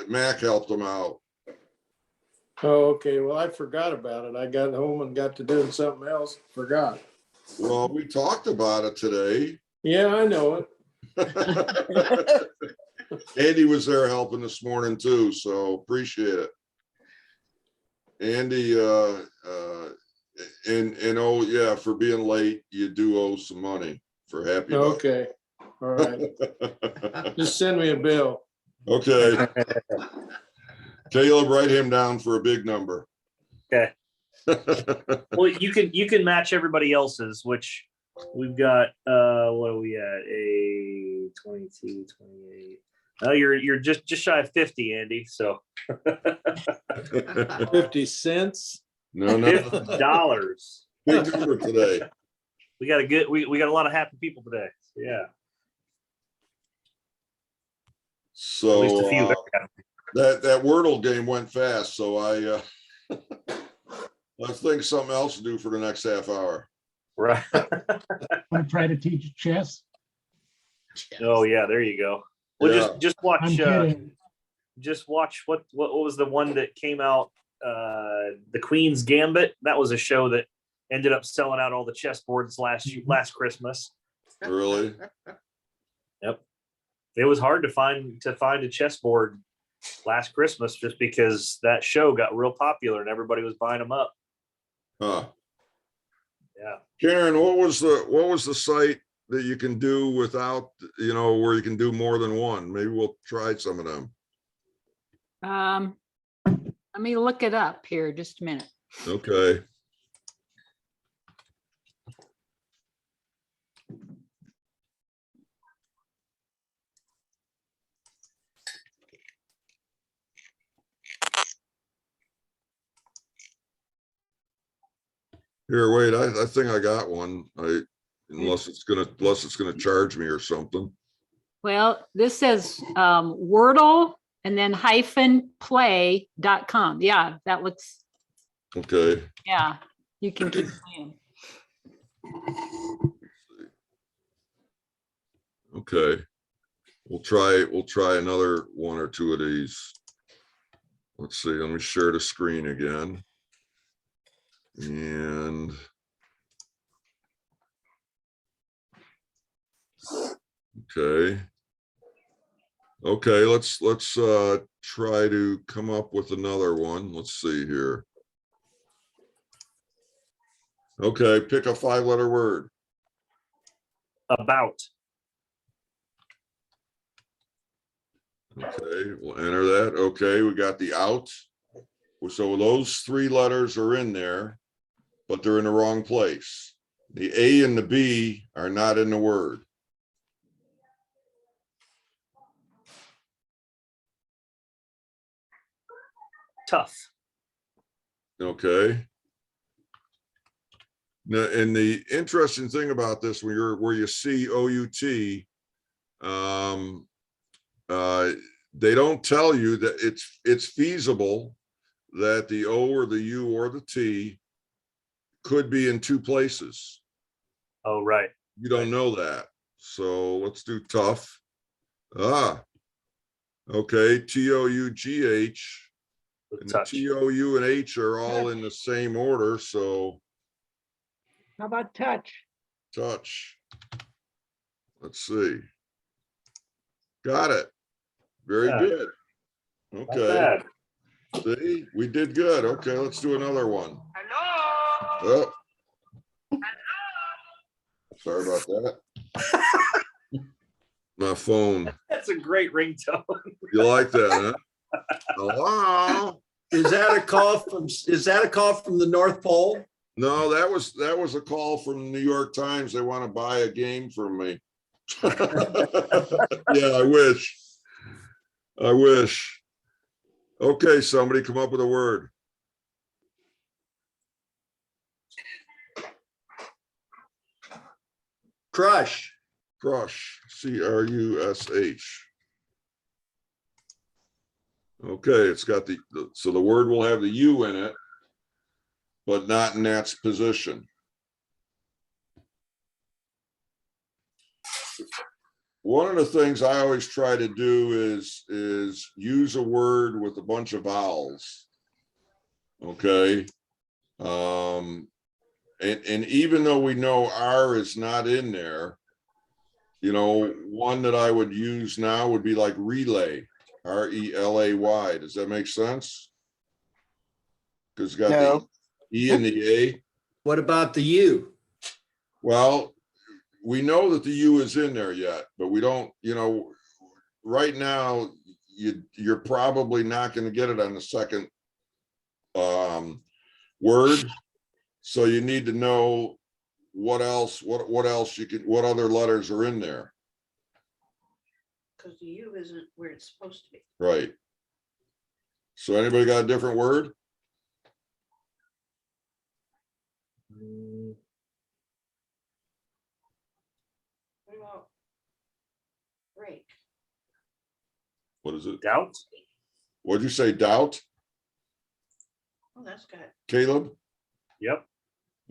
Mac helped him out. Oh, okay. Well, I forgot about it. I got home and got to doing something else. Forgot. Well, we talked about it today. Yeah, I know it. Andy was there helping this morning too, so appreciate it. Andy, and oh yeah, for being late, you do owe some money for Happy Bucks. Okay. All right. Just send me a bill. Okay. Caleb, write him down for a big number. Okay. Well, you can match everybody else's, which we've got. What are we at? A 22, 28. Oh, you're just shy of 50, Andy. So 50 cents. No, $50. Big number today. We got a lot of happy people today. So, yeah. So at least a few. That Wordle game went fast, so let's think of something else to do for the next half hour. Right. Want to try to teach chess? Oh yeah, there you go. Well, Yeah. just watch. I'm kidding. Just watch what was the one that came out? The Queen's Gambit. That was a show that ended up selling out all the chessboards last Christmas. Really? Yep. It was hard to find a chessboard last Christmas just because that show got real popular and everybody was buying them up. Huh. Yeah. Karen, what was the site that you can do without, you know, where you can do more than one? Maybe we'll try some of them. Let me look it up here, just a minute. Okay. Here, wait, I think I got one. Unless it's gonna charge me or something. Well, this says Wordle and then -play.com. Yeah, that looks, Okay. yeah, you can keep playing. Okay. We'll try another one or two of these. Let's see, let me share the screen again. And okay. Okay, let's try to come up with another one. Let's see here. Okay, pick a 5-letter word. About. Okay, we'll enter that. Okay, we got the out. So those 3 letters are in there, but they're in the wrong place. The A and the B are not in the word. Tough. Okay. Now, and the interesting thing about this, where you see OUT, they don't tell you that it's feasible that the O or the U or the T could be in 2 places. Oh, right. You don't know that. So let's do tough. Okay, TOUGH. And the TOU and H are all in the same order, so How about touch? touch. Let's see. Got it. Very Yeah. good. Not Okay. bad. See, we did good. Okay, let's do another one. Hello. Oh. Sorry about that. My phone. That's a great ringtone. You like that, huh? Hello. Is that a call from the North Pole? No, that was a call from the New York Times. They want to buy a game from me. Yeah, I wish. I wish. Okay, somebody come up with a word. Crush. Crush. CRUSH. Okay, it's got so the word will have the U in it, but not in that position. One of the things I always try to do is use a word with a bunch of vowels. Okay. And even though we know R is not in there, you know, one that I would use now would be like relay, RELAY. Does that make sense? Because it's got the E and the A. What about the U? Well, we know that the U is in there yet, but we don't, you know, right now, you're probably not going to get it on the second word. So you need to know what else other letters are in there. Because the U isn't where it's supposed to be. Right. So anybody got a different word? What about break? What is it? Doubt. What'd you say? Doubt? Oh, that's good. Caleb? Yep.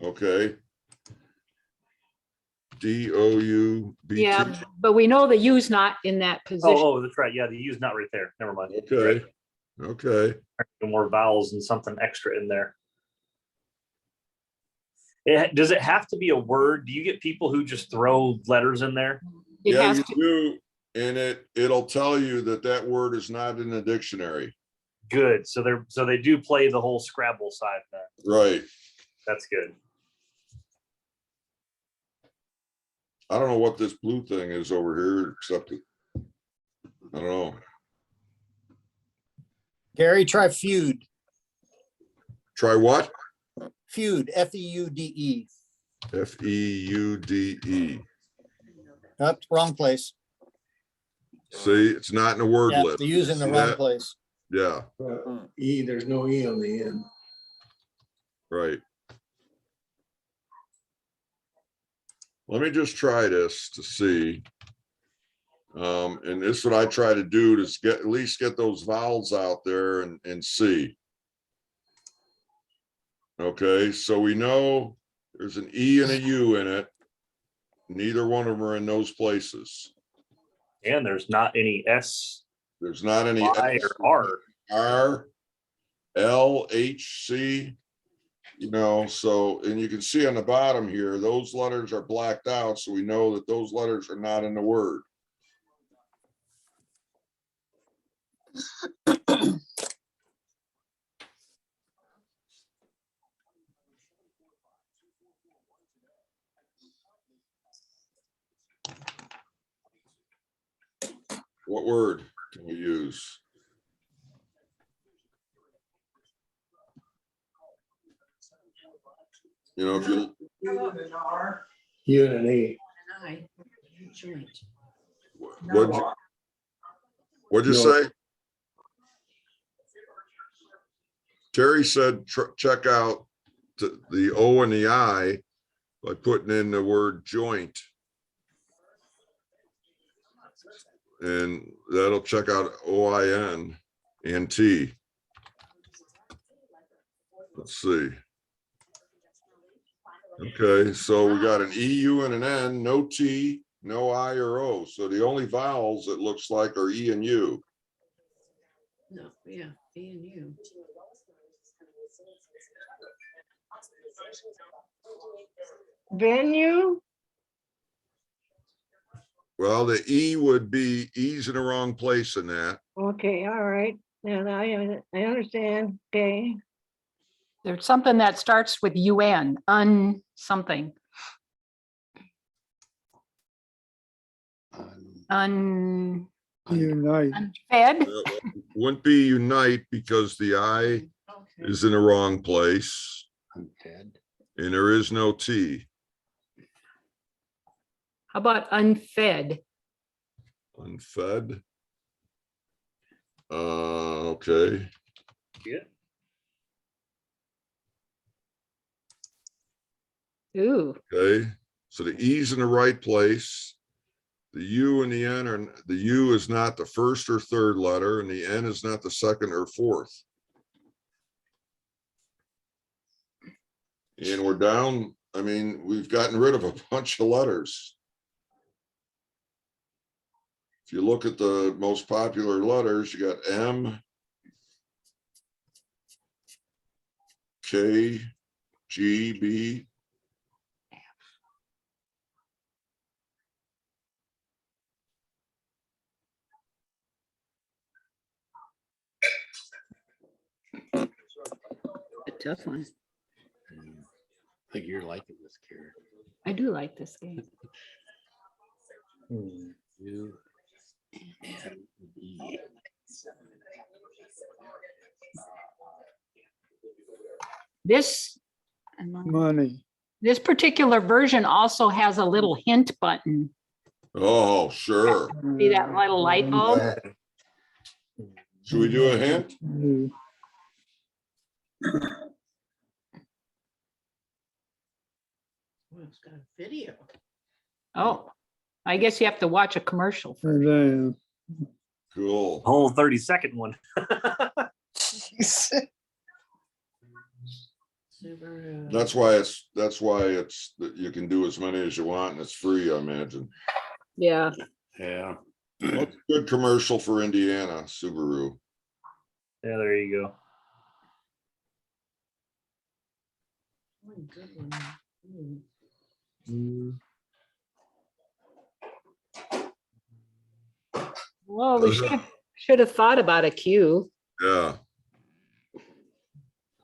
Okay. DOUBT. Yeah, but we know the U's not in that position. Oh, that's right. Yeah, the U's not right there. Never mind. Okay. Okay. More vowels and something extra in there. Does it have to be a word? Do you get people who just throw letters in there? Yeah, you do. And it'll tell you that word is not in the dictionary. Good. So they do play the whole Scrabble side then. Right. That's good. I don't know what this blue thing is over here, except it, I don't know. Gary, try feud. Try what? Feud, F-E-U-D-E. F-E-U-D-E. Nope, wrong place. See, it's not in the word Yeah, list. they're using the See wrong that? place. Yeah, E, there's no E on the end. right. Let me just try this to see. And this is what I try to do to at least get those vowels out there and see. Okay, so we know there's an E and a U in it. Neither one of them are in those places. And there's not any S, There's not any Y, S, or R. R, L, H, C, you know, so, and you can see on the bottom here, those letters are blacked out. So we know that those letters are not in the word. What word can we use? You know, if you, U and an E. what'd you No. say? Terry said, check out the O and the I by putting in the word joint. And that'll check out OIN and T. Let's see. Okay, so we got an EU and an N, no T, no I or O. So the only vowels it looks like are E and U. No, yeah, E and U. Venue, Well, the E would be E's in the wrong place in that. okay, all right, and I understand, okay. There's something that starts with UN, something. Unite. Unfed. Wouldn't be unite because the I is in the wrong place. Unfed. And there is no T. How about unfed? Unfed. Okay. Yeah. Ooh, Okay. So the E's in the right place. The U and the N are, the U is not the first or third letter, and the N is not the second or fourth. And we're down, I mean, we've gotten rid of a bunch of letters. If you look at the most popular letters, you got M, K, G, B. a tough one. I think you're liking this, Karen. I do like this game. U and E. This Money. this particular version also has a little hint button. Oh, sure. See that little light bulb? Should we do a hint? Well, it's got a video. Oh, I guess you have to watch a commercial. Cool. Whole 30-second one. That's why it's that you can do as many as you want and it's free, I imagine. Yeah. Yeah. Well, it's a good commercial for Indiana, Subaru. Yeah, there you go. Oh, good one. Well, we should have thought about a Q. Yeah.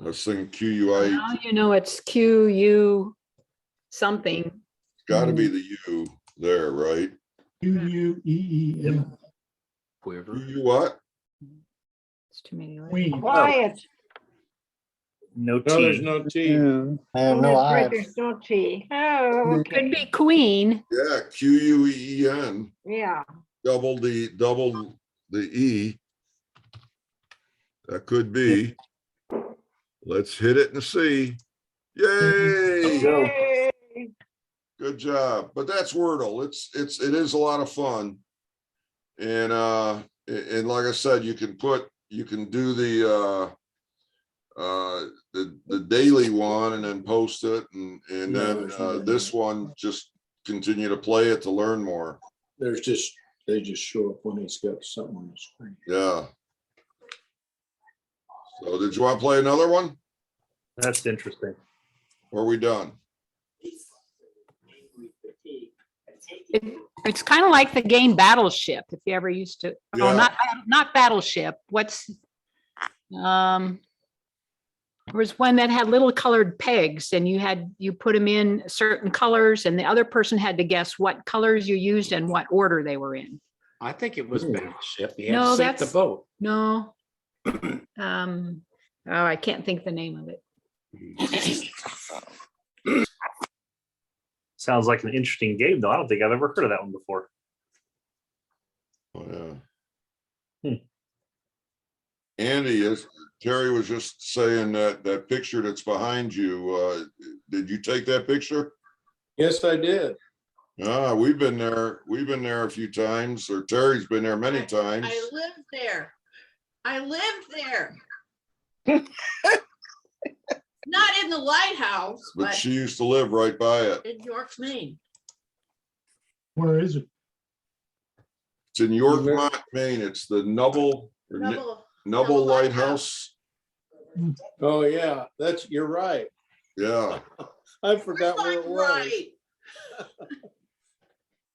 I was thinking QUI. Now you know it's QU something. Got to be the U. there, right? QUEEN. You what? It's too many. letters. Queen. Quiet. No No, there's T. no T. Yeah. And no, That's I, right, there's no T. Oh, Could okay. be queen. Yeah, QUEEN, Yeah. double the E. That could be. Let's hit it and see. Yay! Go. Yay. Good job. But that's Wordle. It is a lot of fun. And like I said, you can do the daily one and then post it and then this one just continue to play it to learn more. They just show up when he's got something on the screen. Yeah. So did you want to play another one? That's interesting. Or are we done? It's kind of like the game Battleship, if you ever used to, oh, Yeah. not Battleship. There was one that had little colored pegs and you put them in certain colors and the other person had to guess what colors you used and what order they were in. I think it was Battleship. You had No, to sink the that's- boat. No. I can't think the name of it. Sounds like an interesting game, though. I don't think I've ever heard of that one before. Oh, yeah. Andy, Terry was just saying that picture that's behind you, did you take that picture? Yes, I did. We've been there a few times, or Terry's been there many times. I lived there. I lived there. Not in the lighthouse, But but she used to live right by it. in York, Maine. Where is it? It's in Yorkmont, Maine. It's the Nubble Nubble Lighthouse. Oh, yeah, you're right. Yeah, I forgot where it was. Right.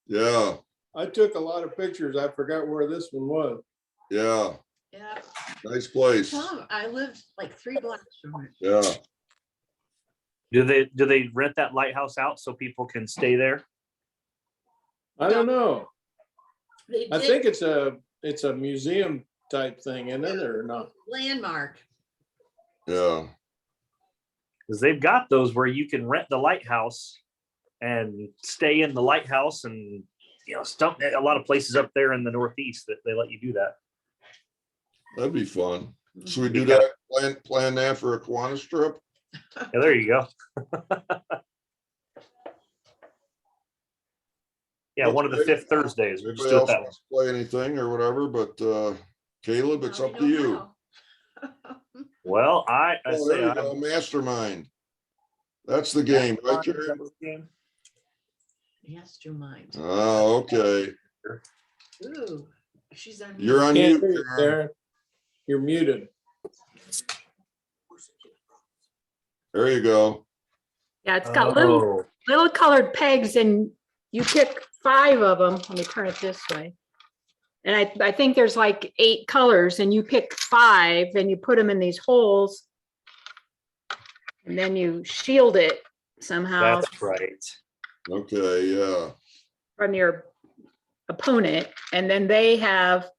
yeah, I took a lot of pictures. I forgot where this one was. yeah. Yeah. Nice place. Tom, I lived like 3 blocks from it. Yeah. Do they rent that lighthouse out so people can stay there? I don't know. They I did think it's a museum type thing, isn't it, or not? landmark. Yeah. Because they've got those where you can rent the lighthouse and stay in the lighthouse, and a lot of places up there in the Northeast that they let you do that. That'd be fun. Should we do that? Plan that for a Kiwanis trip? Yeah, there you go. Yeah, one of the fifth Thursdays. We'll just Anybody do it else that way. wants to play anything or whatever, but Caleb, it's Now up we to know you. how. Well, I Oh, say there you I'm go, Mastermind. That's the game, right, Terry? Mastermind. Oh, okay. Ooh, she's on. You're on Can't mute, hear you, Karen. Darren. You're muted. There you go. Yeah, it's got little colored pegs and you pick 5 of them. Let me turn it this way. And I think there's like 8 colors and you pick 5 and you put them in these holes. And then you shield it somehow That's right. Okay, yeah. from your opponent. And then they have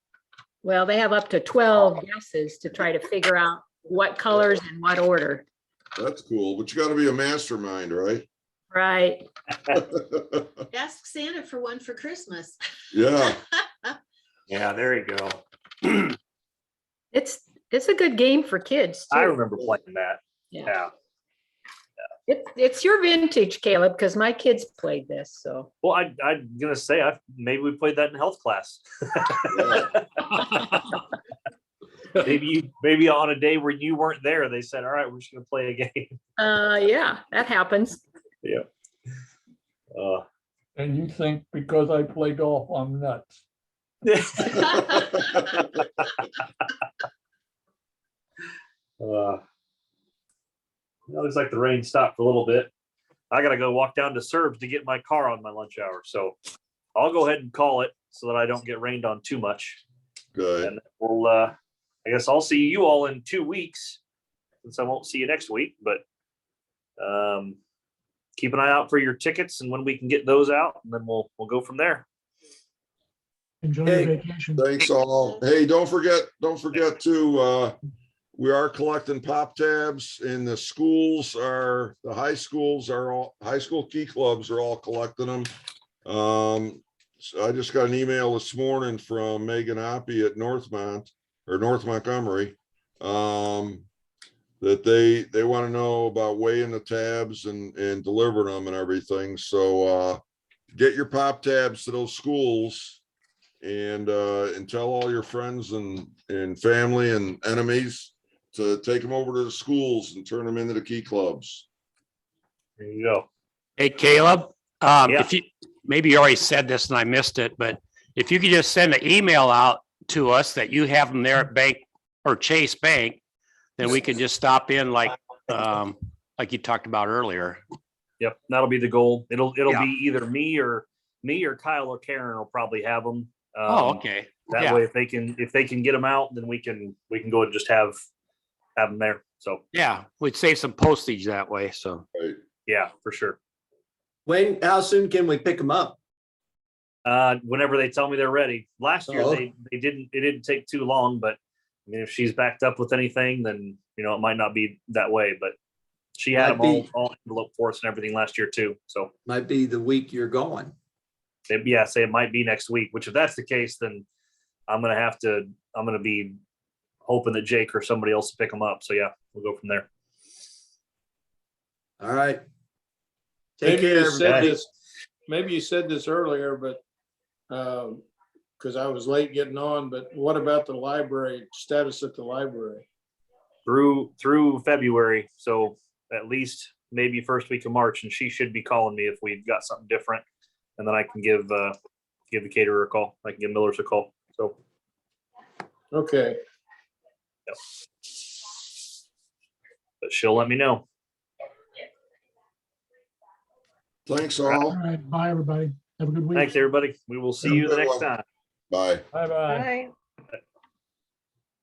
up to 12 guesses to try to figure out what colors and what order. That's cool, but you gotta be a mastermind, right? Right. Ask Santa for one for Christmas. Yeah, Yeah, there you go. It's a good game for kids too. I remember playing that. Yeah. It's your vintage, Caleb, because my kids played this. So Well, I'm gonna say maybe we played that in health class. maybe on a day where you weren't there, they said, "All right, we're just gonna play a game." yeah, that happens. Yeah. And you think because I play golf, I'm nuts. Looks like the rain stopped for a little bit. I gotta go walk down to Serbs to get my car on my lunch hour, so I'll go ahead and call it so that I don't get rained on too much. good. And we'll, I guess I'll see you all in 2 weeks, since I won't see you next week. But keep an eye out for your tickets and when we can get those out, and then we'll go from there. Enjoy Hey, your vacation. Thanks all. Hey, don't forget to, we are collecting pop tabs in the schools are, the high schools are all, high school key clubs are all collecting them. So I just got an email this morning from Megan Oppie at North Montgomery. That they want to know about weighing the tabs and delivering them and everything. So get your pop tabs to those schools and tell all your friends and family and enemies to take them over to the schools and turn them into the key clubs. There you go. Hey, Caleb, Yeah. if you, maybe you already said this and I missed it, but if you could just send an email out to us that you have them there at Bank or Chase Bank, then we can just stop in like you talked about earlier. Yep, that'll be the goal. It'll Yeah. be either me or Kyle or Karen will probably have them. Oh, okay. That Yeah. way, if they can get them out, then we can go and just have them there. So Yeah, we'd save some postage that way. So Right. yeah, for sure. How soon can we pick them up? Whenever they tell me they're ready. Last year Oh. it didn't take too long, but I mean, if she's backed up with anything, then it might not be that way. But she had Might them all enveloped for us and everything last year too. So Might be the week you're going. say it might be next week. Which if that's the case, then I'm gonna be hoping that Jake or somebody else will pick them up. So yeah, we'll go from there. All right. Take Maybe care, you said everybody. this, maybe you said this earlier, but, because I was late getting on, but what about the library, status at the library? Through February, so at least maybe first week of March, and she should be calling me if we've got something different, and then I can give the caterer a call. I can give Miller's a call. So Okay. yep. But she'll let me know. Thanks All all. right, bye, everybody. Have a good week. Thanks, everybody. We will see Have a you the good next one. time. Bye. Bye-bye. Bye.